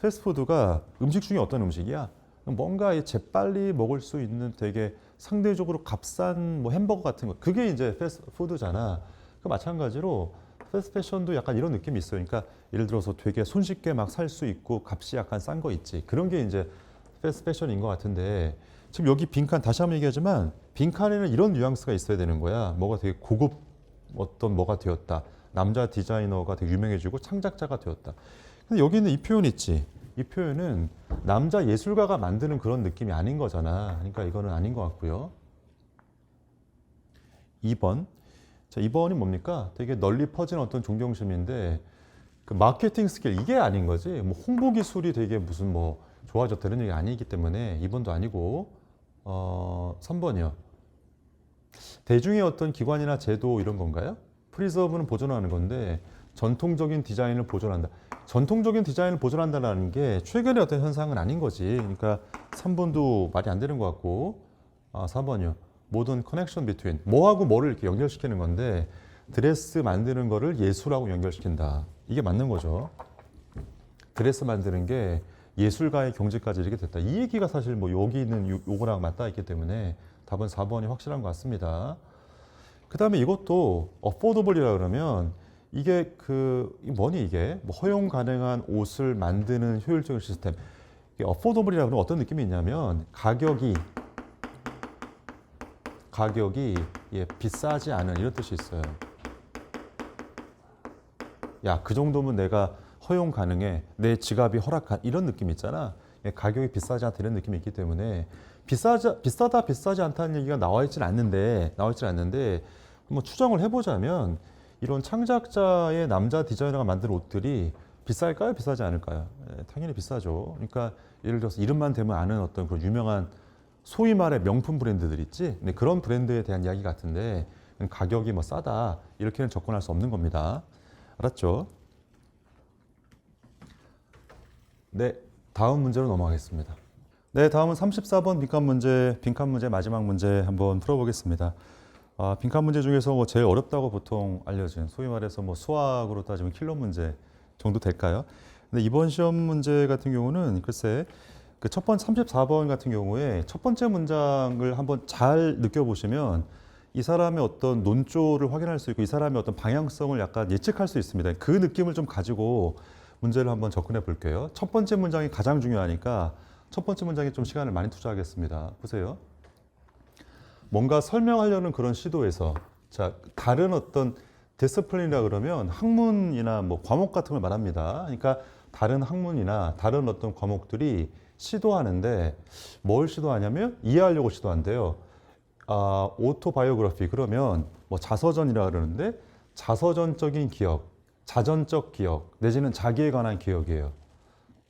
패스트푸드가 음식 중에 어떤 음식이야? 뭔가 재빨리 먹을 수 있는 되게 상대적으로 값싼 뭐 햄버거 같은 거. 그게 이제 패스트푸드잖아. 그 마찬가지로 패스트 패션도 약간 이런 느낌이 있어요. 그러니까 예를 들어서 되게 손쉽게 막 살 수 있고 값이 약간 싼 거 있지. 그런 게 이제 패스트 패션인 것 같은데 지금 여기 빈칸 다시 한번 얘기하지만 빈칸에는 이런 뉘앙스가 있어야 되는 거야. 뭐가 되게 고급 어떤 뭐가 되었다. 남자 디자이너가 되게 유명해지고 창작자가 되었다. 근데 여기 있는 이 표현 있지. 이 표현은 남자 예술가가 만드는 그런 느낌이 아닌 거잖아. 그러니까 이거는 아닌 것 같고요. 2번. 자, 2번이 뭡니까? 되게 널리 퍼진 어떤 존경심인데 그 마케팅 스킬 이게 아닌 거지. 뭐 홍보 기술이 되게 무슨 뭐 좋아졌다는 얘기 아니기 때문에 2번도 아니고 3번이요. 대중의 어떤 기관이나 제도 이런 건가요? 프리저브는 보존하는 건데 전통적인 디자인을 보존한다. 전통적인 디자인을 보존한다는 게 최근의 어떤 현상은 아닌 거지. 그러니까 3번도 말이 안 되는 것 같고 4번이요. 모든 커넥션 비트윈 뭐하고 뭐를 이렇게 연결시키는 건데 드레스 만드는 거를 예술하고 연결시킨다. 이게 맞는 거죠. 드레스 만드는 게 예술가의 경지까지 이렇게 됐다. 이 얘기가 사실 뭐 여기 있는 요거랑 맞닿아 있기 때문에 답은 4번이 확실한 것 같습니다. 그 다음에 이것도 어포더블이라 그러면 이게 뭐니 이게 뭐 허용 가능한 옷을 만드는 효율적인 시스템. 이게 어포더블이라 그러면 어떤 느낌이 있냐면 가격이 비싸지 않은 이런 뜻이 있어요. 야, 그 정도면 내가 허용 가능해. 내 지갑이 허락한 이런 느낌 있잖아. 가격이 비싸지 않다 이런 느낌이 있기 때문에 비싸다 비싸지 않다는 얘기가 나와 있진 않는데 한번 추정을 해보자면 이런 창작자의 남자 디자이너가 만든 옷들이 비쌀까요? 비싸지 않을까요? 당연히 비싸죠. 그러니까 예를 들어서 이름만 대면 아는 어떤 그런 유명한 소위 말해 명품 브랜드들 있지? 근데 그런 브랜드에 대한 이야기 같은데 가격이 뭐 싸다 이렇게는 접근할 수 없는 겁니다. 알았죠? 네, 다음 문제로 넘어가겠습니다. 네, 다음은 34번 빈칸 문제 마지막 문제 한번 풀어보겠습니다. 빈칸 문제 중에서 뭐 제일 어렵다고 보통 알려진 소위 말해서 뭐 수학으로 따지면 킬러 문제 정도 될까요? 근데 이번 시험 문제 같은 경우는 글쎄 그 첫 번째 34번 같은 경우에 첫 번째 문장을 한번 잘 느껴보시면 이 사람의 어떤 논조를 확인할 수 있고 이 사람의 어떤 방향성을 약간 예측할 수 있습니다. 그 느낌을 좀 가지고 문제를 한번 접근해 볼게요. 첫 번째 문장이 가장 중요하니까 첫 번째 문장에 좀 시간을 많이 투자하겠습니다. 보세요. 뭔가 설명하려는 그런 시도에서 자, 다른 어떤 디스플린이라 그러면 학문이나 뭐 과목 같은 걸 말합니다. 그러니까 다른 학문이나 다른 어떤 과목들이 시도하는데 뭘 시도하냐면 이해하려고 시도한대요. 오토바이오그래피 그러면 뭐 자서전이라 그러는데 자서전적인 기억, 자전적 기억 내지는 자기에 관한 기억이에요.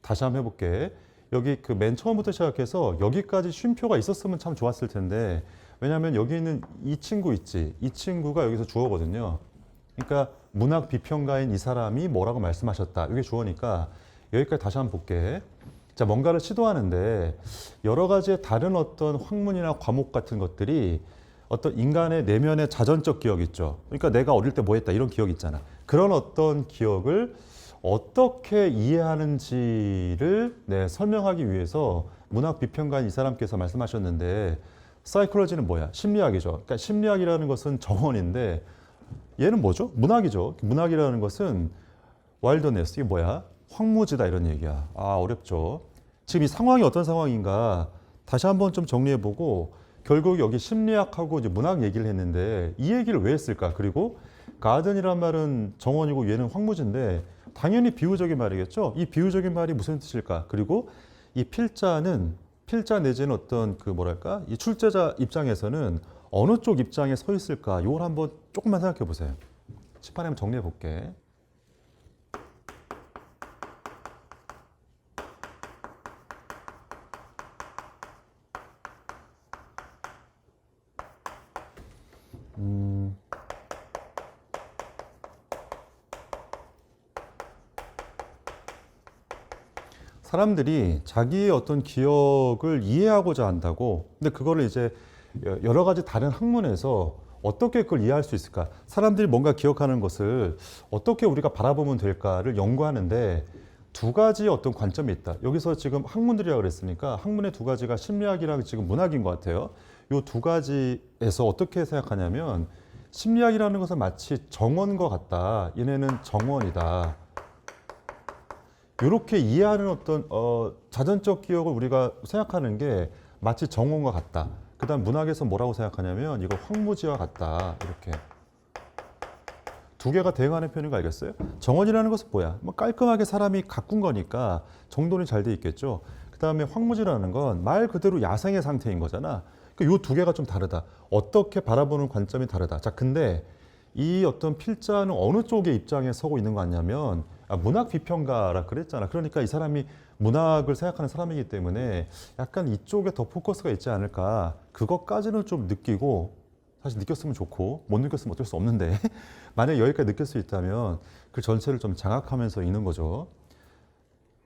다시 한번 해볼게. 여기 그 맨 처음부터 시작해서 여기까지 쉼표가 있었으면 참 좋았을 텐데 왜냐하면 여기 있는 이 친구 있지. 이 친구가 여기서 주어거든요. 그러니까 문학 비평가인 이 사람이 뭐라고 말씀하셨다. 이게 주어니까 여기까지 다시 한번 볼게. 자, 뭔가를 시도하는데 여러 가지의 다른 어떤 학문이나 과목 같은 것들이 어떤 인간의 내면의 자전적 기억 있죠. 그러니까 내가 어릴 때 뭐 했다 이런 기억 있잖아. 그런 어떤 기억을 어떻게 이해하는지를 설명하기 위해서 문학 비평가인 이 사람께서 말씀하셨는데 사이콜로지는 뭐야? 심리학이죠. 그러니까 심리학이라는 것은 정원인데 얘는 뭐죠? 문학이죠. 문학이라는 것은 와일드네스, 이게 뭐야? 황무지다 이런 얘기야. 어렵죠. 지금 이 상황이 어떤 상황인가 다시 한번 좀 정리해보고 결국 여기 심리학하고 이제 문학 얘기를 했는데 이 얘기를 왜 했을까? 그리고 가든이란 말은 정원이고 얘는 황무지인데 당연히 비유적인 말이겠죠. 이 비유적인 말이 무슨 뜻일까? 그리고 이 필자 내지는 어떤 그 뭐랄까? 이 출제자 입장에서는 어느 쪽 입장에 서 있을까? 이걸 한번 조금만 생각해 보세요. 칠판에 한번 정리해 볼게. 사람들이 자기의 어떤 기억을 이해하고자 한다고. 근데 그거를 이제 여러 가지 다른 학문에서 어떻게 그걸 이해할 수 있을까? 사람들이 뭔가 기억하는 것을 어떻게 우리가 바라보면 될까를 연구하는데 두 가지 어떤 관점이 있다. 여기서 지금 학문들이라고 그랬으니까 학문의 두 가지가 심리학이랑 지금 문학인 것 같아요. 이 두 가지에서 어떻게 생각하냐면 심리학이라는 것은 마치 정원과 같다. 얘네는 정원이다. 이렇게 이해하는 어떤 자전적 기억을 우리가 생각하는 게 마치 정원과 같다. 그 다음 문학에서 뭐라고 생각하냐면 이거 황무지와 같다. 이렇게. 두 개가 대응하는 표현인 거 알겠어요? 정원이라는 것은 뭐야? 뭐 깔끔하게 사람이 가꾼 거니까 정돈이 잘 돼 있겠죠. 그 다음에 황무지라는 건 말 그대로 야생의 상태인 거잖아. 그러니까 이 두 개가 좀 다르다. 어떻게 바라보는 관점이 다르다. 자, 근데 이 어떤 필자는 어느 쪽의 입장에 서고 있는 거 같냐면 문학 비평가라 그랬잖아. 그러니까 이 사람이 문학을 생각하는 사람이기 때문에 약간 이쪽에 더 포커스가 있지 않을까. 그것까지는 좀 느끼고 사실 느꼈으면 좋고 못 느꼈으면 어쩔 수 없는데 만약에 여기까지 느낄 수 있다면 그 전체를 좀 장악하면서 읽는 거죠.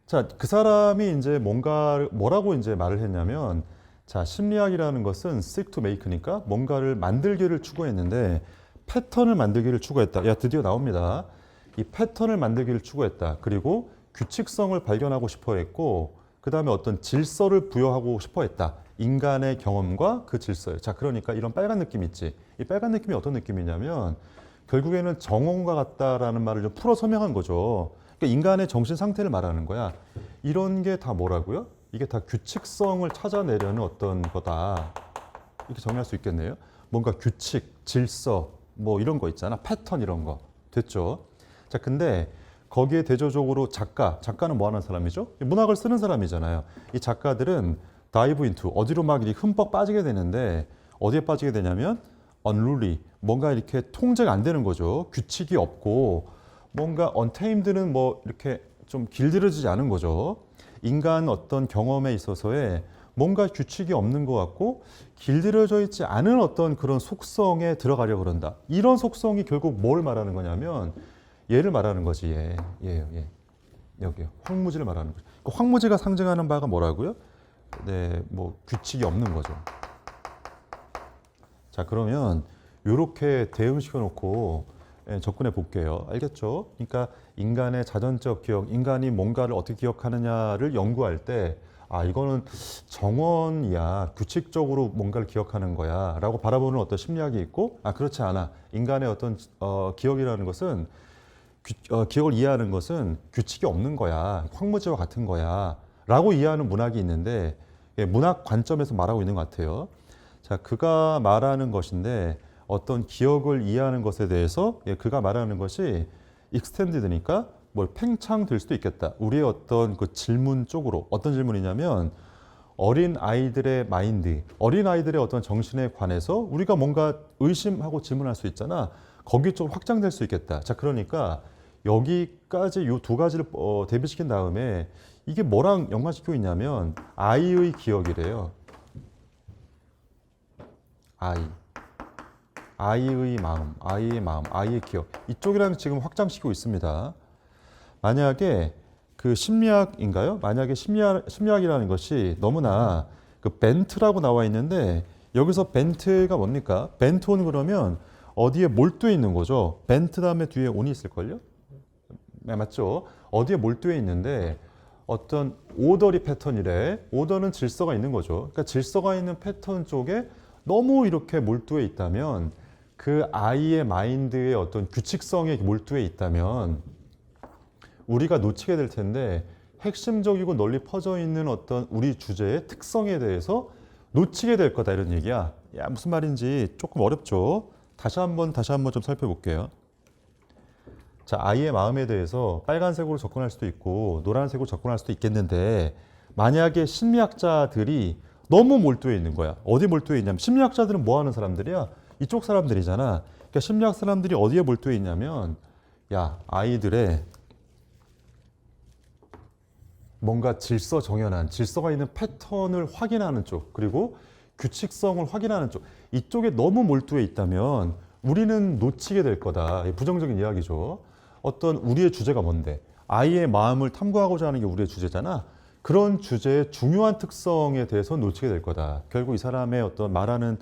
자, 그 사람이 이제 뭐라고 이제 말을 했냐면 자, 심리학이라는 것은 seek to make니까 뭔가를 만들기를 추구했는데 패턴을 만들기를 추구했다. 야, 드디어 나옵니다. 이 패턴을 만들기를 추구했다. 그리고 규칙성을 발견하고 싶어 했고, 그 다음에 어떤 질서를 부여하고 싶어 했다. 인간의 경험과 그 질서예요. 자, 그러니까 이런 빨간 느낌 있지. 이 빨간 느낌이 어떤 느낌이냐면 결국에는 정원과 같다라는 말을 좀 풀어 설명한 거죠. 그러니까 인간의 정신 상태를 말하는 거야. 이런 게 다 뭐라고요? 이게 다 규칙성을 찾아내려는 어떤 거다. 이렇게 정리할 수 있겠네요. 뭔가 규칙, 질서, 뭐 이런 거 있잖아. 패턴 이런 거. 됐죠? 자, 근데 거기에 대조적으로 작가는 뭐 하는 사람이죠? 문학을 쓰는 사람이잖아요. 이 작가들은 다이브 인투, 어디로 막 이렇게 흠뻑 빠지게 되는데 어디에 빠지게 되냐면 unruly, 뭔가 이렇게 통제가 안 되는 거죠. 규칙이 없고 뭔가 untamed는 뭐 이렇게 좀 길들여지지 않은 거죠. 인간 어떤 경험에 있어서의 뭔가 규칙이 없는 것 같고 길들여져 있지 않은 어떤 그런 속성에 들어가려고 그런다. 이런 속성이 결국 뭘 말하는 거냐면 얘를 말하는 거지. 얘. 여기요. 황무지를 말하는 거죠. 그 황무지가 상징하는 바가 뭐라고요? 네, 뭐 규칙이 없는 거죠. 자, 그러면 이렇게 대응시켜 놓고 접근해 볼게요. 알겠죠? 그러니까 인간의 자전적 기억, 인간이 뭔가를 어떻게 기억하느냐를 연구할 때 아, 이거는 정원이야. 규칙적으로 뭔가를 기억하는 거야. 라고 바라보는 어떤 심리학이 있고, 아, 그렇지 않아. 인간의 어떤 기억이라는 것은, 기억을 이해하는 것은 규칙이 없는 거야. 황무지와 같은 거야. 라고 이해하는 문학이 있는데, 문학 관점에서 말하고 있는 것 같아요. 자, 그가 말하는 것인데, 어떤 기억을 이해하는 것에 대해서 그가 말하는 것이 익스텐디드니까 뭘 팽창될 수도 있겠다. 우리의 어떤 그 질문 쪽으로 어떤 질문이냐면 어린 아이들의 마인드, 어린 아이들의 어떤 정신에 관해서 우리가 뭔가 의심하고 질문할 수 있잖아. 거기 쪽으로 확장될 수 있겠다. 자, 그러니까 여기까지 이 두 가지를 대비시킨 다음에 이게 뭐랑 연관시키고 있냐면 아이의 기억이래요. 아이의 마음, 아이의 기억. 이쪽이랑 지금 확장시키고 있습니다. 만약에 그 심리학인가요? 만약에 심리학이라는 것이 너무나 그 벤트라고 나와 있는데 여기서 벤트가 뭡니까? 벤트온 그러면 어디에 몰두해 있는 거죠. 벤트 다음에 뒤에 온이 있을걸요? 네, 맞죠? 어디에 몰두해 있는데 어떤 오더리 패턴이래. 오더는 질서가 있는 거죠. 그러니까 질서가 있는 패턴 쪽에 너무 이렇게 몰두해 있다면 그 아이의 마인드의 어떤 규칙성에 몰두해 있다면 우리가 놓치게 될 텐데 핵심적이고 널리 퍼져 있는 어떤 우리 주제의 특성에 대해서 놓치게 될 거다 이런 얘기야. 야, 무슨 말인지 조금 어렵죠? 다시 한번 좀 살펴볼게요. 자, 아이의 마음에 대해서 빨간색으로 접근할 수도 있고 노란색으로 접근할 수도 있겠는데 만약에 심리학자들이 너무 몰두해 있는 거야. 어디 몰두해 있냐면 심리학자들은 뭐 하는 사람들이야? 이쪽 사람들이잖아. 그러니까 심리학 사람들이 어디에 몰두해 있냐면 야, 아이들의 뭔가 질서 정연한 질서가 있는 패턴을 확인하는 쪽 그리고 규칙성을 확인하는 쪽 이쪽에 너무 몰두해 있다면 우리는 놓치게 될 거다. 부정적인 이야기죠. 어떤 우리의 주제가 뭔데? 아이의 마음을 탐구하고자 하는 게 우리의 주제잖아. 그런 주제의 중요한 특성에 대해서 놓치게 될 거다. 결국 이 사람의 어떤 말하는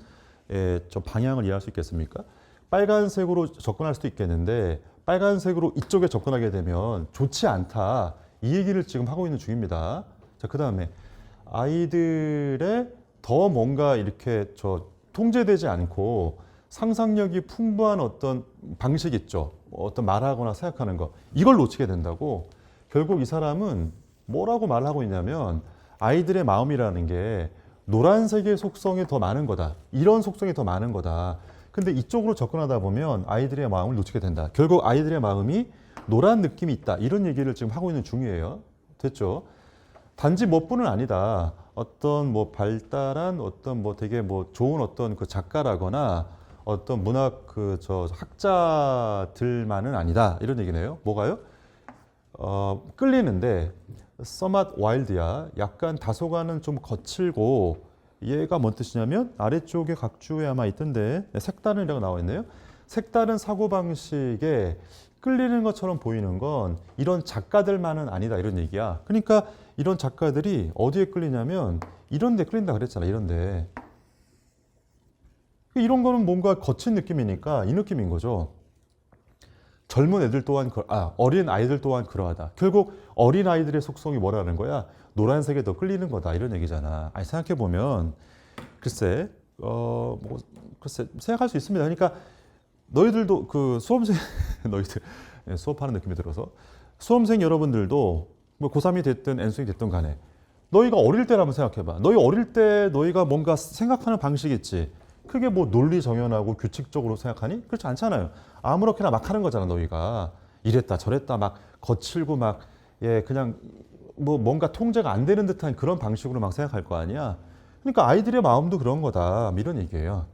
좀 방향을 이해할 수 있겠습니까? 빨간색으로 접근할 수도 있겠는데 빨간색으로 이쪽에 접근하게 되면 좋지 않다. 이 얘기를 지금 하고 있는 중입니다. 자, 그 다음에 아이들의 더 뭔가 이렇게 통제되지 않고 상상력이 풍부한 어떤 방식 있죠. 어떤 말하거나 생각하는 거. 이걸 놓치게 된다고. 결국 이 사람은 뭐라고 말하고 있냐면 아이들의 마음이라는 게 노란색의 속성이 더 많은 거다. 이런 속성이 더 많은 거다. 근데 이쪽으로 접근하다 보면 아이들의 마음을 놓치게 된다. 결국 아이들의 마음이 노란 느낌이 있다. 이런 얘기를 지금 하고 있는 중이에요. 됐죠? 단지 뭐뿐은 아니다. 어떤 뭐 발달한 어떤 뭐 되게 뭐 좋은 어떤 그 작가라거나 어떤 문학 학자들만은 아니다. 이런 얘기네요. 뭐가요? 끌리는데 somewhat wild야. 약간 다소간은 좀 거칠고 얘가 뭔 뜻이냐면 아래쪽에 각주에 아마 있던데 색다른이라고 나와 있네요. 색다른 사고방식에 끌리는 것처럼 보이는 건 이런 작가들만은 아니다 이런 얘기야. 그러니까 이런 작가들이 어디에 끌리냐면 이런 데 끌린다 그랬잖아. 이런 데. 이런 거는 뭔가 거친 느낌이니까 이 느낌인 거죠. 젊은 애들 또한 어린 아이들 또한 그러하다. 결국 어린 아이들의 속성이 뭐라는 거야? 노란색에 더 끌리는 거다 이런 얘기잖아. 아니 생각해 보면 글쎄 글쎄 생각할 수 있습니다. 그러니까 너희들도 그 수험생 너희들 수업하는 느낌이 들어서 수험생 여러분들도 뭐 고3이 됐든 N수이 됐든 간에 너희가 어릴 때라면 생각해봐. 너희 어릴 때 너희가 뭔가 생각하는 방식이 있지. 그게 뭐 논리 정연하고 규칙적으로 생각하니? 그렇지 않잖아요. 아무렇게나 막 하는 거잖아, 너희가. 이랬다 저랬다 막 거칠고 막 그냥 뭐 뭔가 통제가 안 되는 듯한 그런 방식으로 막 생각할 거 아니야. 그러니까 아이들의 마음도 그런 거다. 이런 얘기예요.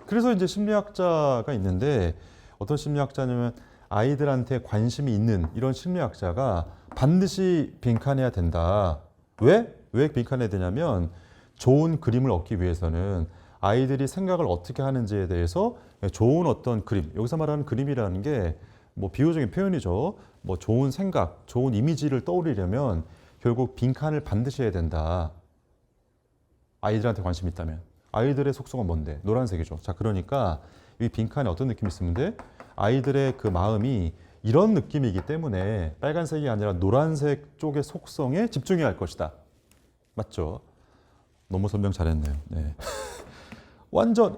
그래서 이제 심리학자가 있는데 어떤 심리학자냐면 아이들한테 관심이 있는 이런 심리학자가 반드시 빈칸해야 된다. 왜? 왜 빈칸해야 되냐면 좋은 그림을 얻기 위해서는 아이들이 생각을 어떻게 하는지에 대해서 좋은 어떤 그림, 여기서 말하는 그림이라는 게 뭐 비유적인 표현이죠. 뭐 좋은 생각, 좋은 이미지를 떠올리려면 결국 빈칸을 반드시 해야 된다. 아이들한테 관심이 있다면. 아이들의 속성은 뭔데? 노란색이죠. 자, 그러니까 이 빈칸에 어떤 느낌이 있으면 돼? 아이들의 그 마음이 이런 느낌이기 때문에 빨간색이 아니라 노란색 쪽의 속성에 집중해야 할 것이다. 맞죠? 너무 설명 잘했네요. 네. 완전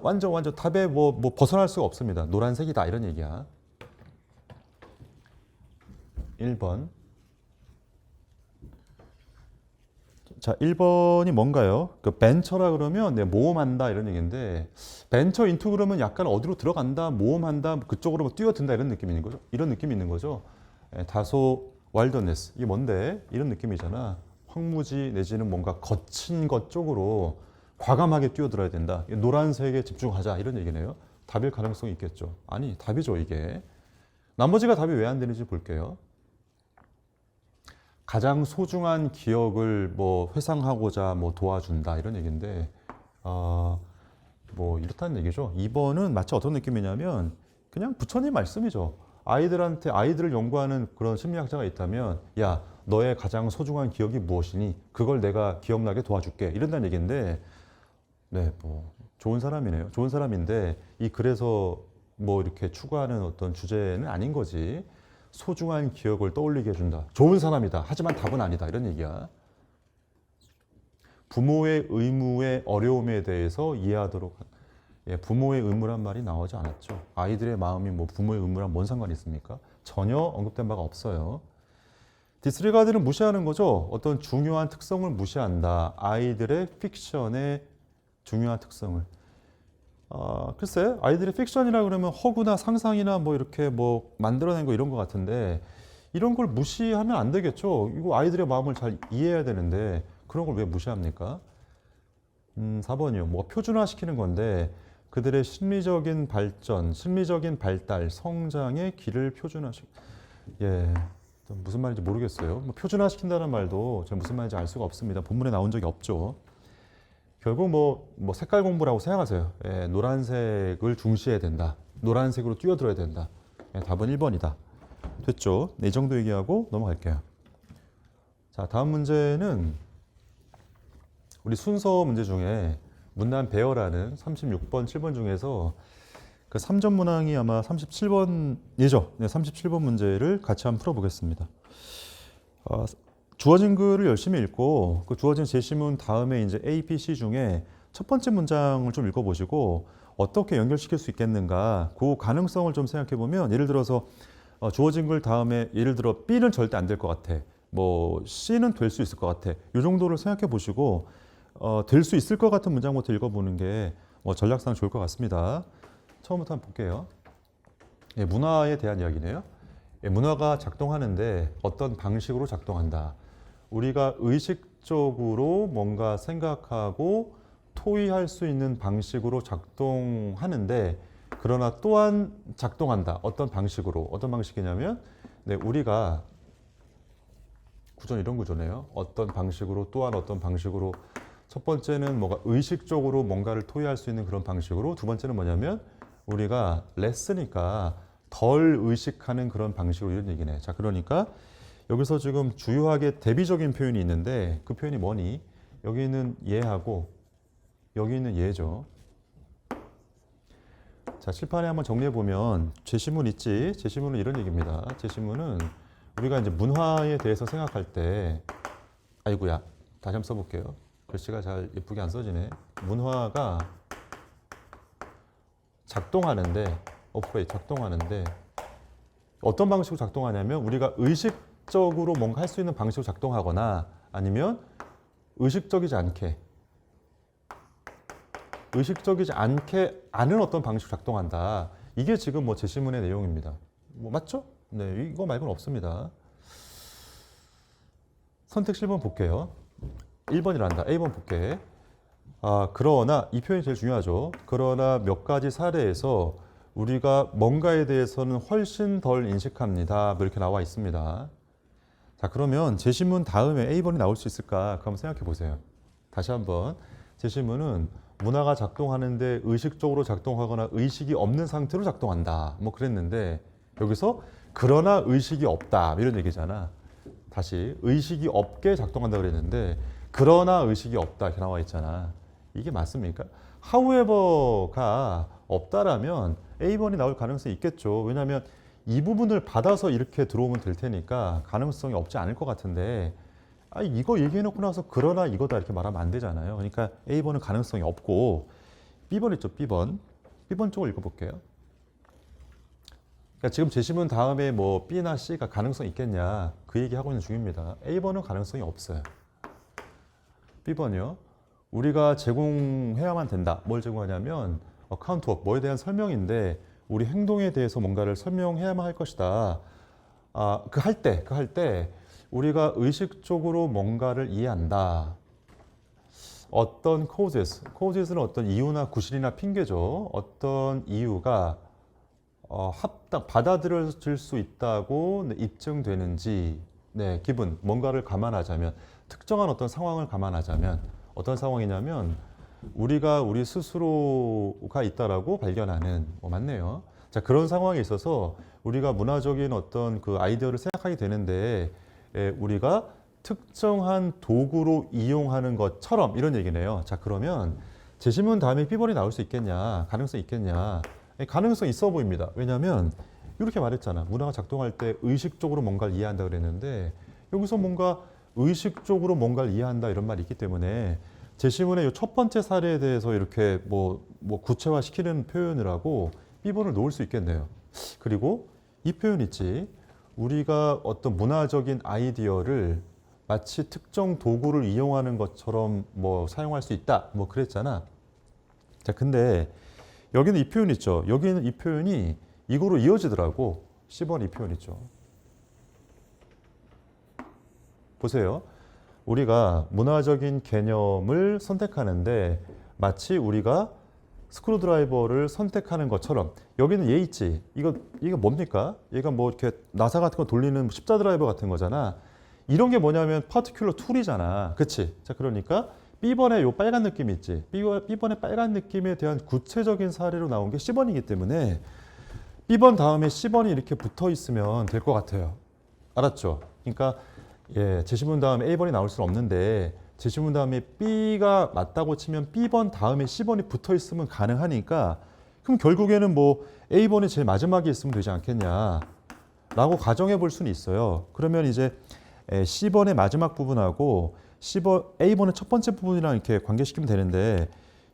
답에 뭐 벗어날 수가 없습니다. 노란색이다 이런 얘기야. 1번. 자, 1번이 뭔가요? 그 벤처라 그러면 모험한다 이런 얘기인데 벤처 인투 그러면 약간 어디로 들어간다, 모험한다, 그쪽으로 뭐 뛰어든다 이런 느낌이 있는 거죠. 이런 느낌이 있는 거죠. 다소 와일드네스. 이게 뭔데? 이런 느낌이잖아. 황무지 내지는 뭔가 거친 것 쪽으로 과감하게 뛰어들어야 된다. 노란색에 집중하자 이런 얘기네요. 답일 가능성이 있겠죠. 아니, 답이죠 이게. 나머지가 답이 왜 안 되는지 볼게요. 가장 소중한 기억을 뭐 회상하고자 뭐 도와준다 이런 얘기인데 뭐 이렇다는 얘기죠. 2번은 마치 어떤 느낌이냐면 그냥 부처님 말씀이죠. 아이들한테 아이들을 연구하는 그런 심리학자가 있다면 야 너의 가장 소중한 기억이 무엇이니 그걸 내가 기억나게 도와줄게 이런다는 얘기인데 네 뭐 좋은 사람이네요. 좋은 사람인데 이 글에서 뭐 이렇게 추구하는 어떤 주제는 아닌 거지. 소중한 기억을 떠올리게 해준다. 좋은 사람이다. 하지만 답은 아니다. 이런 얘기야. 부모의 의무의 어려움에 대해서 이해하도록. 부모의 의무란 말이 나오지 않았죠. 아이들의 마음이 뭐 부모의 의무랑 뭔 상관이 있습니까? 전혀 언급된 바가 없어요. 디스리가드는 무시하는 거죠. 어떤 중요한 특성을 무시한다. 아이들의 픽션의 중요한 특성을. 글쎄, 아이들의 픽션이라 그러면 허구나 상상이나 뭐 이렇게 뭐 만들어낸 거 이런 거 같은데 이런 걸 무시하면 안 되겠죠. 이거 아이들의 마음을 잘 이해해야 되는데 그런 걸 왜 무시합니까? 4번이요. 뭐 표준화시키는 건데 그들의 심리적인 발전, 심리적인 발달, 성장의 길을 무슨 말인지 모르겠어요. 뭐 표준화시킨다는 말도 제가 무슨 말인지 알 수가 없습니다. 본문에 나온 적이 없죠. 결국 뭐 색깔 공부라고 생각하세요. 노란색을 중시해야 된다. 노란색으로 뛰어들어야 된다. 답은 1번이다. 됐죠? 이 정도 얘기하고 넘어갈게요. 자, 다음 문제는 우리 순서 문제 중에 문난 배열하는 36번, 7번 중에서 그 3점 문항이 아마 37번이죠. 네, 37번 문제를 같이 한번 풀어보겠습니다. 주어진 글을 열심히 읽고 그 주어진 제시문 다음에 이제 A, B, C 중에 첫 번째 문장을 좀 읽어보시고 어떻게 연결시킬 수 있겠는가 그 가능성을 좀 생각해 보면 예를 들어서 주어진 글 다음에 예를 들어 B는 절대 안 될 것 같아. 뭐 C는 될 수 있을 것 같아. 이 정도를 생각해 보시고 될 수 있을 것 같은 문장부터 읽어보는 게 뭐 전략상 좋을 것 같습니다. 처음부터 한번 볼게요. 문화에 대한 이야기네요. 문화가 작동하는데 어떤 방식으로 작동한다. 우리가 의식적으로 뭔가 생각하고 토의할 수 있는 방식으로 작동하는데 그러나 또한 작동한다. 어떤 방식으로? 어떤 방식이냐면 우리가 구조는 이런 구조네요. 어떤 방식으로 또한 어떤 방식으로 첫 번째는 뭔가 의식적으로 뭔가를 토의할 수 있는 그런 방식으로 두 번째는 뭐냐면 우리가 레스니까 덜 의식하는 그런 방식으로 이런 얘기네. 자, 그러니까 여기서 지금 주요하게 대비적인 표현이 있는데 그 표현이 뭐니? 여기 있는 얘하고 여기 있는 얘죠. 자, 칠판에 한번 정리해 보면 제시문 있지? 제시문은 이런 얘기입니다. 제시문은 우리가 이제 문화에 대해서 생각할 때, 아이고야, 다시 한번 써볼게요. 글씨가 잘 예쁘게 안 써지네. 문화가 작동하는데, 작동하는데 어떤 방식으로 작동하냐면 우리가 의식적으로 뭔가 할 수 있는 방식으로 작동하거나 아니면 의식적이지 않게 않은 어떤 방식으로 작동한다. 이게 지금 뭐 제시문의 내용입니다. 뭐 맞죠? 네, 이거 말고는 없습니다. 선택실 1번 볼게요. 1번이란다. A번 볼게. 그러나 이 표현이 제일 중요하죠. 그러나 몇 가지 사례에서 우리가 뭔가에 대해서는 훨씬 덜 인식합니다. 뭐 이렇게 나와 있습니다. 자, 그러면 제시문 다음에 A번이 나올 수 있을까? 그럼 생각해 보세요. 다시 한번. 제시문은 문화가 작동하는데 의식적으로 작동하거나 의식이 없는 상태로 작동한다. 뭐 그랬는데 여기서 그러나 의식이 없다. 이런 얘기잖아. 다시 의식이 없게 작동한다 그랬는데 그러나 의식이 없다 이렇게 나와 있잖아. 이게 맞습니까? however가 없다라면 A번이 나올 가능성이 있겠죠. 왜냐하면 이 부분을 받아서 이렇게 들어오면 될 테니까 가능성이 없지 않을 것 같은데 이거 얘기해놓고 나서 그러나 이거다 이렇게 말하면 안 되잖아요. 그러니까 A번은 가능성이 없고 B번 있죠. B번 쪽을 읽어볼게요. 그러니까 지금 제시문 다음에 뭐 B나 C가 가능성이 있겠냐 그 얘기하고 있는 중입니다. A번은 가능성이 없어요. B번이요. 우리가 제공해야만 된다. 뭘 제공하냐면 account of 뭐에 대한 설명인데 우리 행동에 대해서 뭔가를 설명해야만 할 것이다. 그 할 때 우리가 의식적으로 뭔가를 이해한다. 어떤 causes는 어떤 이유나 구실이나 핑계죠. 어떤 이유가 받아들여질 수 있다고 입증되는지, 기분, 뭔가를 감안하자면, 특정한 어떤 상황을 감안하자면, 어떤 상황이냐면, 우리가 우리 스스로가 있다라고 발견하는, 맞네요. 자, 그런 상황에 있어서 우리가 문화적인 어떤 그 아이디어를 생각하게 되는데, 우리가 특정한 도구로 이용하는 것처럼 이런 얘기네요. 자, 그러면 제시문 다음에 B번이 나올 수 있겠냐? 가능성이 있겠냐? 가능성이 있어 보입니다. 왜냐하면 이렇게 말했잖아. 문화가 작동할 때 의식적으로 뭔가를 이해한다 그랬는데 여기서 뭔가 의식적으로 뭔가를 이해한다 이런 말이 있기 때문에 제시문의 이 첫 번째 사례에 대해서 이렇게 뭐 구체화시키는 표현을 하고 B번을 놓을 수 있겠네요. 그리고 이 표현 있지. 우리가 어떤 문화적인 아이디어를 마치 특정 도구를 이용하는 것처럼 뭐 사용할 수 있다. 뭐 그랬잖아. 자, 근데 여기는 이 표현 있죠. 여기는 이 표현이 이거로 이어지더라고. 10번 이 표현 있죠. 보세요. 우리가 문화적인 개념을 선택하는데 마치 우리가 스크루드라이버를 선택하는 것처럼 여기는 얘 있지. 이거 뭡니까? 얘가 뭐 이렇게 나사 같은 거 돌리는 십자 드라이버 같은 거잖아. 이런 게 뭐냐면 파티큘러 툴이잖아. 그치? 자, 그러니까 B번에 요 빨간 느낌 있지. B번의 빨간 느낌에 대한 구체적인 사례로 나온 게 C번이기 때문에 B번 다음에 C번이 이렇게 붙어 있으면 될 것 같아요. 알았죠? 그러니까 제시문 다음에 A번이 나올 수는 없는데 제시문 다음에 B가 맞다고 치면 B번 다음에 C번이 붙어 있으면 가능하니까 그럼 결국에는 뭐 A번이 제일 마지막에 있으면 되지 않겠냐 라고 가정해 볼 수는 있어요. 그러면 이제 C번의 마지막 부분하고 A번의 첫 번째 부분이랑 이렇게 관계시키면 되는데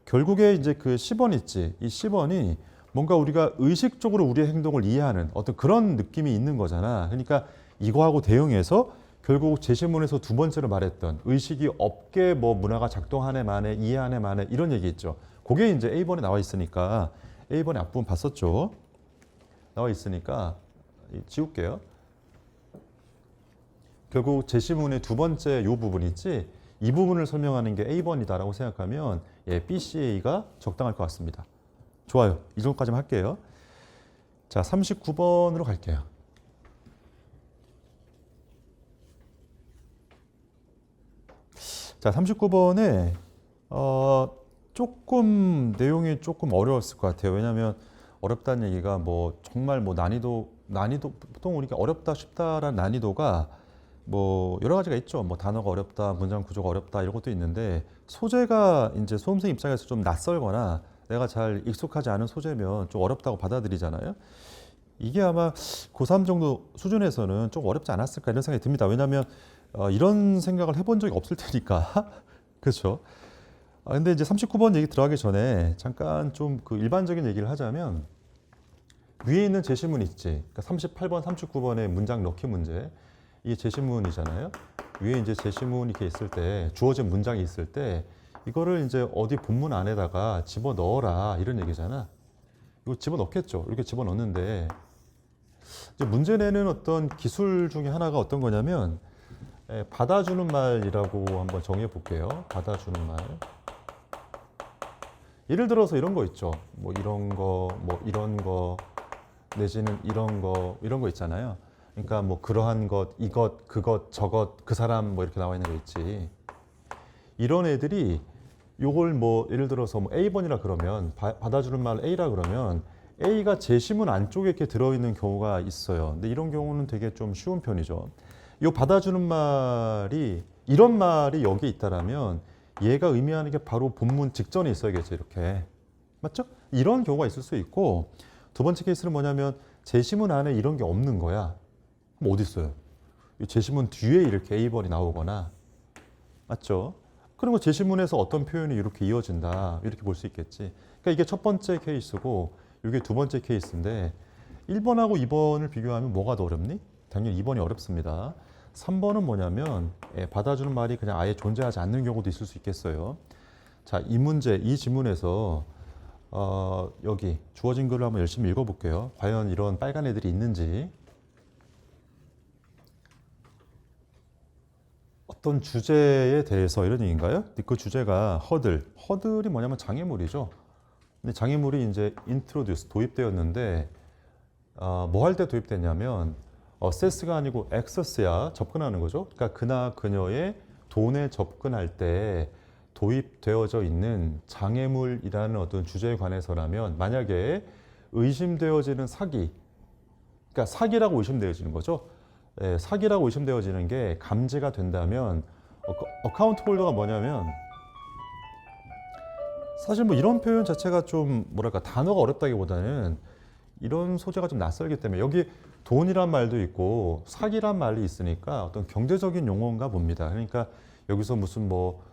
결국에 이제 그 C번 있지. 이 C번이 뭔가 우리가 의식적으로 우리의 행동을 이해하는 어떤 그런 느낌이 있는 거잖아. 그러니까 이거하고 대응해서 결국 제시문에서 두 번째로 말했던 의식이 없게 뭐 문화가 작동하네 마네 이해하네 마네 이런 얘기 있죠. 그게 이제 A번에 나와 있으니까 A번의 앞부분 봤었죠. 나와 있으니까 지울게요. 결국 제시문의 두 번째 이 부분 있지. 이 부분을 설명하는 게 A번이다라고 생각하면 B, C, A가 적당할 것 같습니다. 좋아요. 이 정도까지만 할게요. 자, 39번으로 갈게요. 자, 39번에 조금 내용이 조금 어려웠을 것 같아요. 왜냐하면 어렵다는 얘기가 뭐 정말 뭐 난이도 보통 우리가 어렵다 쉽다라는 난이도가 뭐 여러 가지가 있죠. 뭐 단어가 어렵다, 문장 구조가 어렵다 이런 것도 있는데 소재가 이제 수험생 입장에서 좀 낯설거나 내가 잘 익숙하지 않은 소재면 좀 어렵다고 받아들이잖아요. 이게 아마 고3 정도 수준에서는 좀 어렵지 않았을까 이런 생각이 듭니다. 왜냐하면 이런 생각을 해본 적이 없을 테니까. 그렇죠. 근데 이제 39번 얘기 들어가기 전에 잠깐 좀 그 일반적인 얘기를 하자면 위에 있는 제시문 있지. 그러니까 38번, 39번의 문장 넣기 문제. 이게 제시문이잖아요. 위에 이제 제시문이 이렇게 있을 때 주어진 문장이 있을 때 이거를 이제 어디 본문 안에다가 집어 넣어라 이런 얘기잖아. 이거 집어 넣겠죠. 이렇게 집어 넣는데 이제 문제 내는 어떤 기술 중에 하나가 어떤 거냐면 받아주는 말이라고 한번 정해 볼게요. 받아주는 말. 예를 들어서 이런 거 있죠. 뭐 이런 거, 뭐 이런 거, 내지는 이런 거 있잖아요. 그러니까 뭐 그러한 것, 이것, 그것, 저것, 그 사람 뭐 이렇게 나와 있는 거 있지. 이런 애들이 요걸 뭐 예를 들어서 뭐 A번이라 그러면 받아주는 말 A라 그러면 A가 제시문 안쪽에 이렇게 들어있는 경우가 있어요. 근데 이런 경우는 되게 좀 쉬운 편이죠. 요 받아주는 말이 이런 말이 여기 있다라면 얘가 의미하는 게 바로 본문 직전에 있어야겠죠. 이렇게. 맞죠? 이런 경우가 있을 수 있고 두 번째 케이스는 뭐냐면 제시문 안에 이런 게 없는 거야. 그럼 어디 있어요? 이 제시문 뒤에 이렇게 A번이 나오거나 맞죠? 그리고 제시문에서 어떤 표현이 이렇게 이어진다 이렇게 볼 수 있겠지. 그러니까 이게 첫 번째 케이스고 이게 두 번째 케이스인데 1번하고 2번을 비교하면 뭐가 더 어렵니? 당연히 2번이 어렵습니다. 3번은 뭐냐면 받아주는 말이 그냥 아예 존재하지 않는 경우도 있을 수 있겠어요. 자, 이 문제, 이 지문에서 여기 주어진 글을 한번 열심히 읽어볼게요. 과연 이런 빨간 애들이 있는지. 어떤 주제에 대해서 이런 얘기인가요? 그 주제가 허들이 뭐냐면 장애물이죠. 근데 장애물이 이제 introduce, 도입되었는데 뭐 할 때 도입됐냐면 access가 아니고 access야, 접근하는 거죠. 그러니까 그나 그녀의 돈에 접근할 때 도입되어져 있는 장애물이라는 어떤 주제에 관해서라면 만약에 의심되어지는 사기, 그러니까 사기라고 의심되어지는 거죠. 사기라고 의심되어지는 게 감지가 된다면 어카운트 홀더가 뭐냐면 사실 뭐 이런 표현 자체가 좀 뭐랄까 단어가 어렵다기보다는 이런 소재가 좀 낯설기 때문에 여기 돈이란 말도 있고 사기란 말이 있으니까 어떤 경제적인 용어인가 봅니다. 그러니까 여기서 무슨 뭐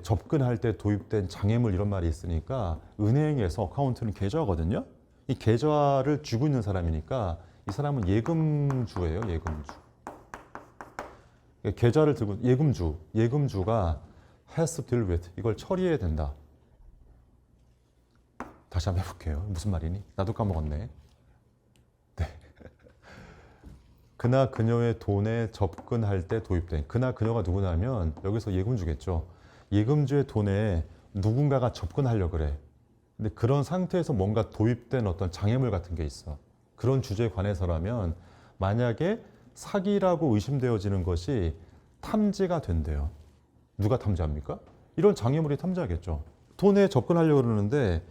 접근할 때 도입된 장애물 이런 말이 있으니까 은행에서 어카운트는 계좌거든요. 이 계좌를 쥐고 있는 사람이니까 이 사람은 예금주예요. 예금주. 계좌를 들고 예금주가 has to deal with 이걸 처리해야 된다. 다시 한번 해볼게요. 무슨 말이니? 나도 까먹었네. 네. 그나 그녀의 돈에 접근할 때 도입된 그나 그녀가 누구냐면 여기서 예금주겠죠. 예금주의 돈에 누군가가 접근하려고 그래. 근데 그런 상태에서 뭔가 도입된 어떤 장애물 같은 게 있어. 그런 주제에 관해서라면 만약에 사기라고 의심되어지는 것이 탐지가 된대요. 누가 탐지합니까? 이런 장애물이 탐지하겠죠. 돈에 접근하려고 그러는데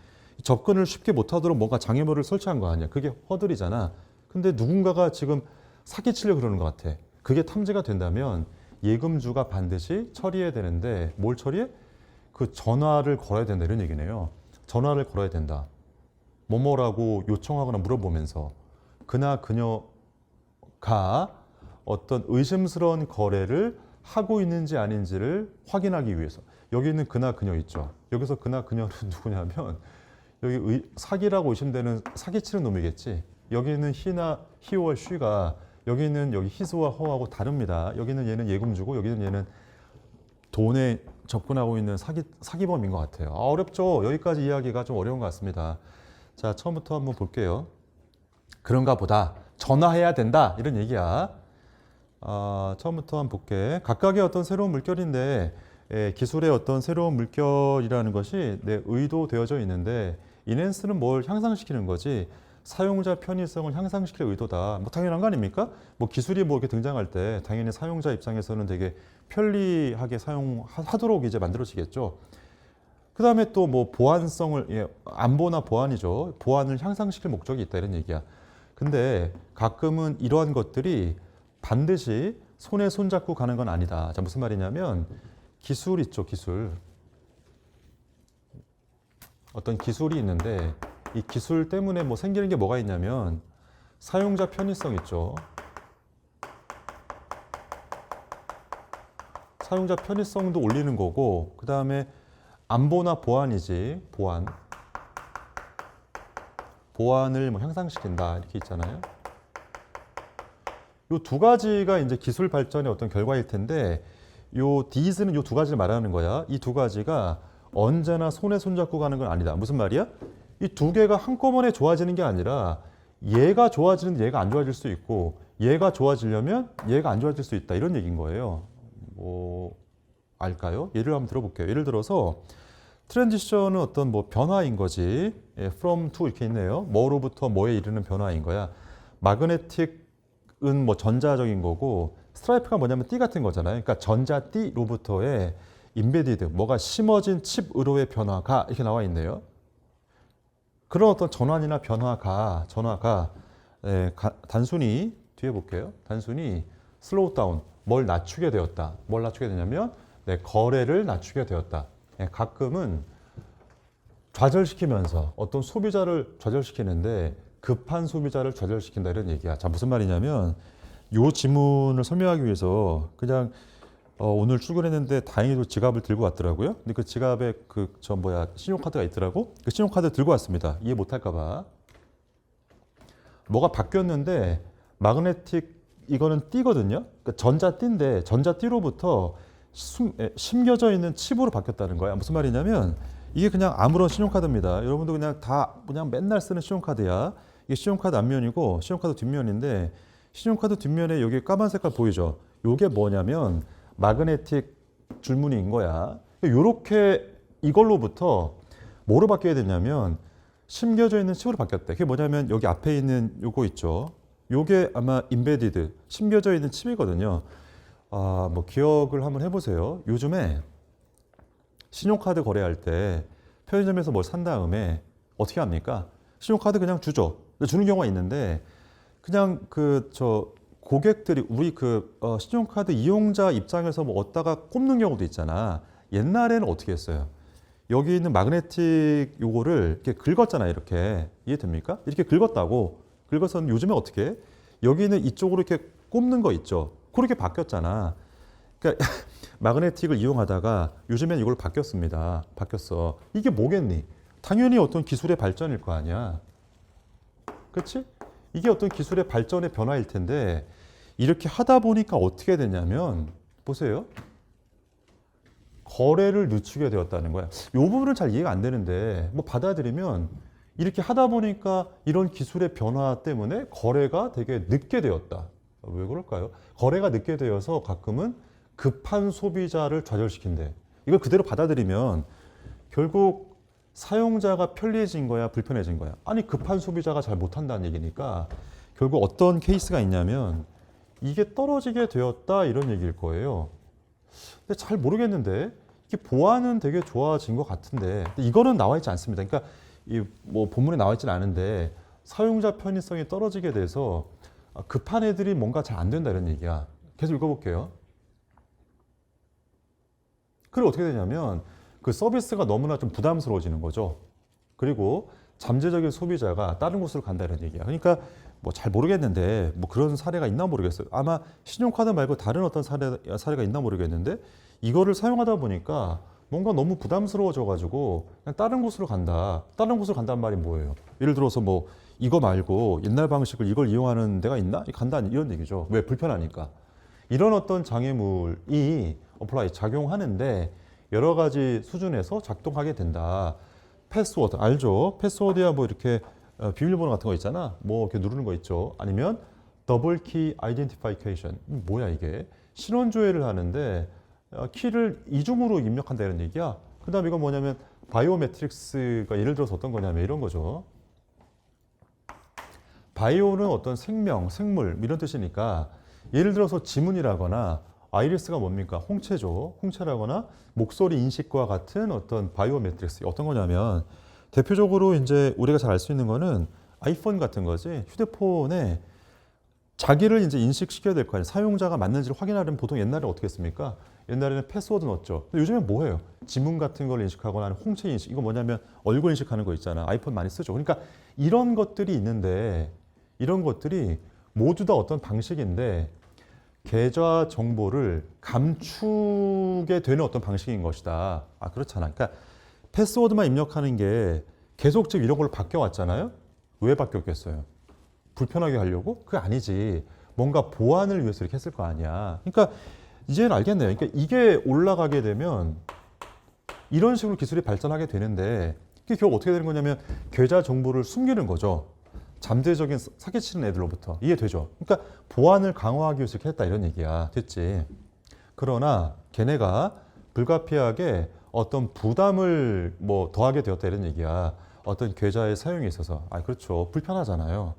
접근을 쉽게 못하도록 뭔가 장애물을 설치한 거 아니야. 그게 허들이잖아. 근데 누군가가 지금 사기치려고 그러는 것 같아. 그게 탐지가 된다면 예금주가 반드시 처리해야 되는데 뭘 처리해? 그 전화를 걸어야 된다 이런 얘기네요. 전화를 걸어야 된다. 뭐뭐라고 요청하거나 물어보면서 그나 그녀가 어떤 의심스러운 거래를 하고 있는지 아닌지를 확인하기 위해서 여기 있는 그나 그녀 있죠. 여기서 그나 그녀는 누구냐면 여기 사기라고 의심되는 사기치는 놈이겠지. 여기 있는 he와 she가 여기 있는 여기 his와 her하고 다릅니다. 여기는 얘는 예금주고 여기는 얘는 돈에 접근하고 있는 사기범인 것 같아요. 어렵죠? 여기까지 이야기가 좀 어려운 것 같습니다. 자, 처음부터 한번 볼게요. 그런가 보다. 전화해야 된다. 이런 얘기야. 처음부터 한번 볼게. 각각의 어떤 새로운 물결인데 기술의 어떤 새로운 물결이라는 것이 의도되어져 있는데 인핸스는 뭘 향상시키는 거지 사용자 편의성을 향상시킬 의도다. 뭐 당연한 거 아닙니까? 뭐 기술이 뭐 이렇게 등장할 때 당연히 사용자 입장에서는 되게 편리하게 사용하도록 이제 만들어지겠죠. 그 다음에 또 뭐 보안성을 안보나 보안이죠. 보안을 향상시킬 목적이 있다 이런 얘기야. 근데 가끔은 이러한 것들이 반드시 손에 손잡고 가는 건 아니다. 자, 무슨 말이냐면 기술 있죠, 기술. 어떤 기술이 있는데 이 기술 때문에 뭐 생기는 게 뭐가 있냐면 사용자 편의성 있죠. 사용자 편의성도 올리는 거고 그 다음에 안보나 보안이지. 보안을 뭐 향상시킨다 이렇게 있잖아요. 요 두 가지가 이제 기술 발전의 어떤 결과일 텐데 요 these는 요 두 가지를 말하는 거야. 이 두 가지가 언제나 손에 손잡고 가는 건 아니다. 무슨 말이야? 이 두 개가 한꺼번에 좋아지는 게 아니라 얘가 좋아지는데 얘가 안 좋아질 수 있고 얘가 좋아지려면 얘가 안 좋아질 수 있다. 이런 얘기인 거예요. 뭐 알까요? 예를 한번 들어볼게요. 예를 들어서 트랜지션은 어떤 뭐 변화인 거지. 예, from to 이렇게 있네요. 뭐로부터 뭐에 이르는 변화인 거야. 마그네틱은 뭐 전자적인 거고 스트라이프가 뭐냐면 띠 같은 거잖아요. 그러니까 전자띠로부터의 인베디드, 뭐가 심어진 칩으로의 변화가 이렇게 나와 있네요. 그런 어떤 전환이나 변화가 단순히 뒤에 볼게요. 단순히 슬로우 다운, 뭘 낮추게 되었다. 뭘 낮추게 되냐면 거래를 낮추게 되었다. 가끔은 좌절시키면서 어떤 소비자를 좌절시키는데 급한 소비자를 좌절시킨다 이런 얘기야. 자, 무슨 말이냐면 이 지문을 설명하기 위해서 그냥 오늘 출근했는데 다행히도 지갑을 들고 왔더라고요. 근데 그 지갑에 신용카드가 있더라고. 그 신용카드 들고 왔습니다. 이해 못할까 봐. 뭐가 바뀌었는데 마그네틱 이거는 띠거든요. 그러니까 전자띠인데 전자띠로부터 심겨져 있는 칩으로 바뀌었다는 거야. 무슨 말이냐면 이게 그냥 아무런 신용카드입니다. 여러분도 그냥 맨날 쓰는 신용카드야. 이게 신용카드 앞면이고 신용카드 뒷면인데 신용카드 뒷면에 여기 까만 색깔 보이죠? 이게 뭐냐면 마그네틱 줄무늬인 거야. 요렇게 이걸로부터 뭐로 바뀌어야 되냐면 심겨져 있는 칩으로 바뀌었대. 그게 뭐냐면 여기 앞에 있는 요거 있죠. 요게 아마 인베디드, 심겨져 있는 칩이거든요. 뭐 기억을 한번 해보세요. 요즘에 신용카드 거래할 때 편의점에서 뭘 산 다음에 어떻게 합니까? 신용카드 그냥 주죠. 주는 경우가 있는데 그냥 고객들이 우리 신용카드 이용자 입장에서 뭐 얻다가 꼽는 경우도 있잖아. 옛날에는 어떻게 했어요? 여기 있는 마그네틱 요거를 이렇게 긁었잖아요. 이렇게 이해됩니까? 이렇게 긁었다고. 긁어서는 요즘에 어떻게 해? 여기는 이쪽으로 이렇게 꼽는 거 있죠. 그렇게 바뀌었잖아. 그러니까 마그네틱을 이용하다가 요즘엔 이걸 바뀌었어. 이게 뭐겠니? 당연히 어떤 기술의 발전일 거 아니야. 그렇지? 이게 어떤 기술의 발전의 변화일 텐데 이렇게 하다 보니까 어떻게 되냐면 보세요. 거래를 늦추게 되었다는 거야. 이 부분은 잘 이해가 안 되는데 뭐 받아들이면 이렇게 하다 보니까 이런 기술의 변화 때문에 거래가 되게 늦게 되었다. 왜 그럴까요? 거래가 늦게 되어서 가끔은 급한 소비자를 좌절시킨대. 이걸 그대로 받아들이면 결국 사용자가 편리해진 거야, 불편해진 거야? 아니, 급한 소비자가 잘 못한다는 얘기니까 결국 어떤 케이스가 있냐면 이게 떨어지게 되었다 이런 얘기일 거예요. 근데 잘 모르겠는데 이게 보안은 되게 좋아진 것 같은데 이거는 나와 있지 않습니다. 그러니까 뭐 본문에 나와 있지는 않은데 사용자 편의성이 떨어지게 돼서 급한 애들이 뭔가 잘 안 된다 이런 얘기야. 계속 읽어볼게요. 그리고 어떻게 되냐면 그 서비스가 너무나 좀 부담스러워지는 거죠. 그리고 잠재적인 소비자가 다른 곳으로 간다 이런 얘기야. 그러니까 뭐 잘 모르겠는데 뭐 그런 사례가 있나 모르겠어요. 아마 신용카드 말고 다른 어떤 사례가 있나 모르겠는데 이거를 사용하다 보니까 뭔가 너무 부담스러워져가지고 그냥 다른 곳으로 간다. 다른 곳으로 간다는 말이 뭐예요? 예를 들어서 뭐 이거 말고 옛날 방식을 이걸 이용하는 데가 있나? 간다 이런 얘기죠. 왜? 불편하니까. 이런 어떤 장애물이 어플라이 작용하는데 여러 가지 수준에서 작동하게 된다. 패스워드 알죠? 패스워드야 뭐 이렇게 비밀번호 같은 거 있잖아. 뭐 이렇게 누르는 거 있죠. 아니면 더블 키 아이덴티파이케이션. 뭐야 이게? 신원 조회를 하는데 키를 이중으로 입력한다 이런 얘기야. 그다음 이건 뭐냐면 바이오메트릭스가 예를 들어서 어떤 거냐면 이런 거죠. 바이오는 어떤 생명, 생물 이런 뜻이니까 예를 들어서 지문이라거나 아이리스가 뭡니까? 홍채죠. 홍채라거나 목소리 인식과 같은 어떤 바이오메트릭스 어떤 거냐면 대표적으로 이제 우리가 잘 알 수 있는 거는 아이폰 같은 거지. 휴대폰에 자기를 이제 인식시켜야 될 거 아니에요. 사용자가 맞는지를 확인하려면 보통 옛날에 어떻게 했습니까? 옛날에는 패스워드 넣었죠. 근데 요즘엔 뭐예요? 지문 같은 걸 인식하거나 아니면 홍채 인식. 이거 뭐냐면 얼굴 인식하는 거 있잖아. 아이폰 많이 쓰죠. 그러니까 이런 것들이 있는데 이런 것들이 모두 다 어떤 방식인데 계좌 정보를 감추게 되는 어떤 방식인 것이다. 아, 그렇잖아. 그러니까 패스워드만 입력하는 게 계속 지금 이런 걸로 바뀌어 왔잖아요. 왜 바뀌었겠어요? 불편하게 하려고? 그게 아니지. 뭔가 보안을 위해서 이렇게 했을 거 아니야. 그러니까 이제는 알겠네요. 그러니까 이게 올라가게 되면 이런 식으로 기술이 발전하게 되는데 이게 결국 어떻게 되는 거냐면 계좌 정보를 숨기는 거죠. 잠재적인 사기치는 애들로부터. 이해되죠? 그러니까 보안을 강화하기 위해서 이렇게 했다 이런 얘기야. 됐지? 그러나 걔네가 불가피하게 어떤 부담을 뭐 더하게 되었다 이런 얘기야. 어떤 계좌의 사용에 있어서. 아, 그렇죠. 불편하잖아요.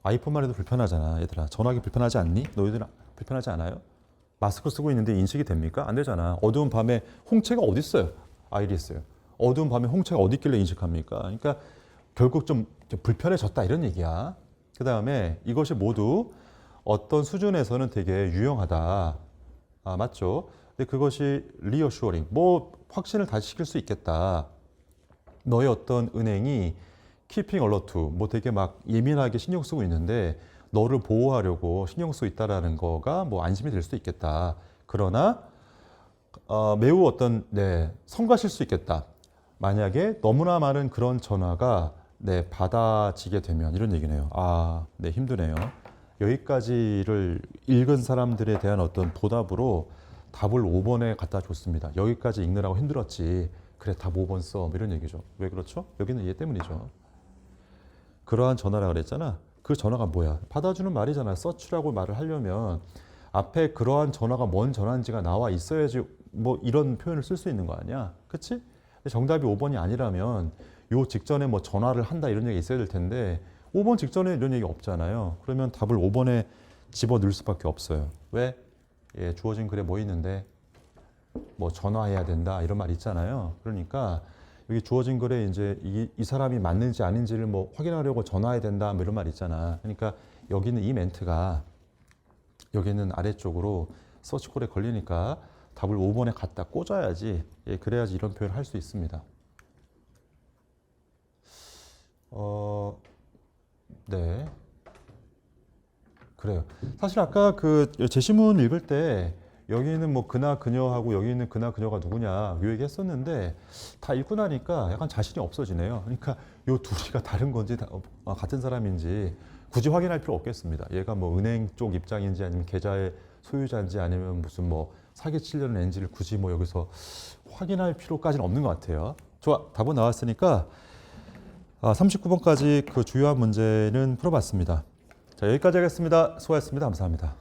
아이폰만 해도 불편하잖아, 얘들아. 전화기 불편하지 않니? 너희들 불편하지 않아요? 마스크 쓰고 있는데 인식이 됩니까? 안 되잖아. 어두운 밤에 홍채가 어디 있어요? 아이리스요. 어두운 밤에 홍채가 어디 있길래 인식합니까? 그러니까 결국 좀 불편해졌다 이런 얘기야. 그 다음에 이것이 모두 어떤 수준에서는 되게 유용하다. 아, 맞죠? 근데 그것이 리어슈어링, 뭐 확신을 다시 시킬 수 있겠다. 너의 어떤 은행이 키핑 얼러트, 뭐 되게 막 예민하게 신경 쓰고 있는데 너를 보호하려고 신경 쓰고 있다라는 거가 뭐 안심이 될 수도 있겠다. 그러나 매우 어떤 성가실 수 있겠다. 만약에 너무나 많은 그런 전화가 받아지게 되면 이런 얘기네요. 아, 네, 힘드네요. 여기까지를 읽은 사람들에 대한 어떤 보답으로 답을 5번에 갖다 줬습니다. 여기까지 읽느라고 힘들었지. 그래, 답 5번 써. 뭐 이런 얘기죠. 왜 그렇죠? 여기는 얘 때문이죠. 그러한 전화라 그랬잖아. 그 전화가 뭐야? 받아주는 말이잖아. 서치라고 말을 하려면 앞에 그러한 전화가 뭔 전화인지가 나와 있어야지 뭐 이런 표현을 쓸 수 있는 거 아니야? 그치? 정답이 5번이 아니라면 요 직전에 뭐 전화를 한다 이런 얘기 있어야 될 텐데 5번 직전에 이런 얘기 없잖아요. 그러면 답을 5번에 집어넣을 수밖에 없어요. 왜? 예, 주어진 글에 뭐 있는데 뭐 전화해야 된다 이런 말 있잖아요. 그러니까 여기 주어진 글에 이제 이 사람이 맞는지 아닌지를 뭐 확인하려고 전화해야 된다 뭐 이런 말 있잖아. 그러니까 여기는 이 멘트가 여기는 아래쪽으로 서치콜에 걸리니까 답을 5번에 갖다 꽂아야지. 예, 그래야지 이런 표현을 할 수 있습니다. 네. 그래요. 사실 아까 그 제시문 읽을 때 여기는 뭐 그나 그녀하고 여기 있는 그나 그녀가 누구냐 이 얘기 했었는데 다 읽고 나니까 약간 자신이 없어지네요. 그러니까 요 둘이가 다른 건지 같은 사람인지 굳이 확인할 필요 없겠습니다. 얘가 뭐 은행 쪽 입장인지 아니면 계좌의 소유자인지 아니면 무슨 뭐 사기치려는 앤지를 굳이 뭐 여기서 확인할 필요까지는 없는 것 같아요. 좋아, 답은 나왔으니까 39번까지 그 주요한 문제는 풀어봤습니다. 자, 여기까지 하겠습니다. 수고하셨습니다. 감사합니다.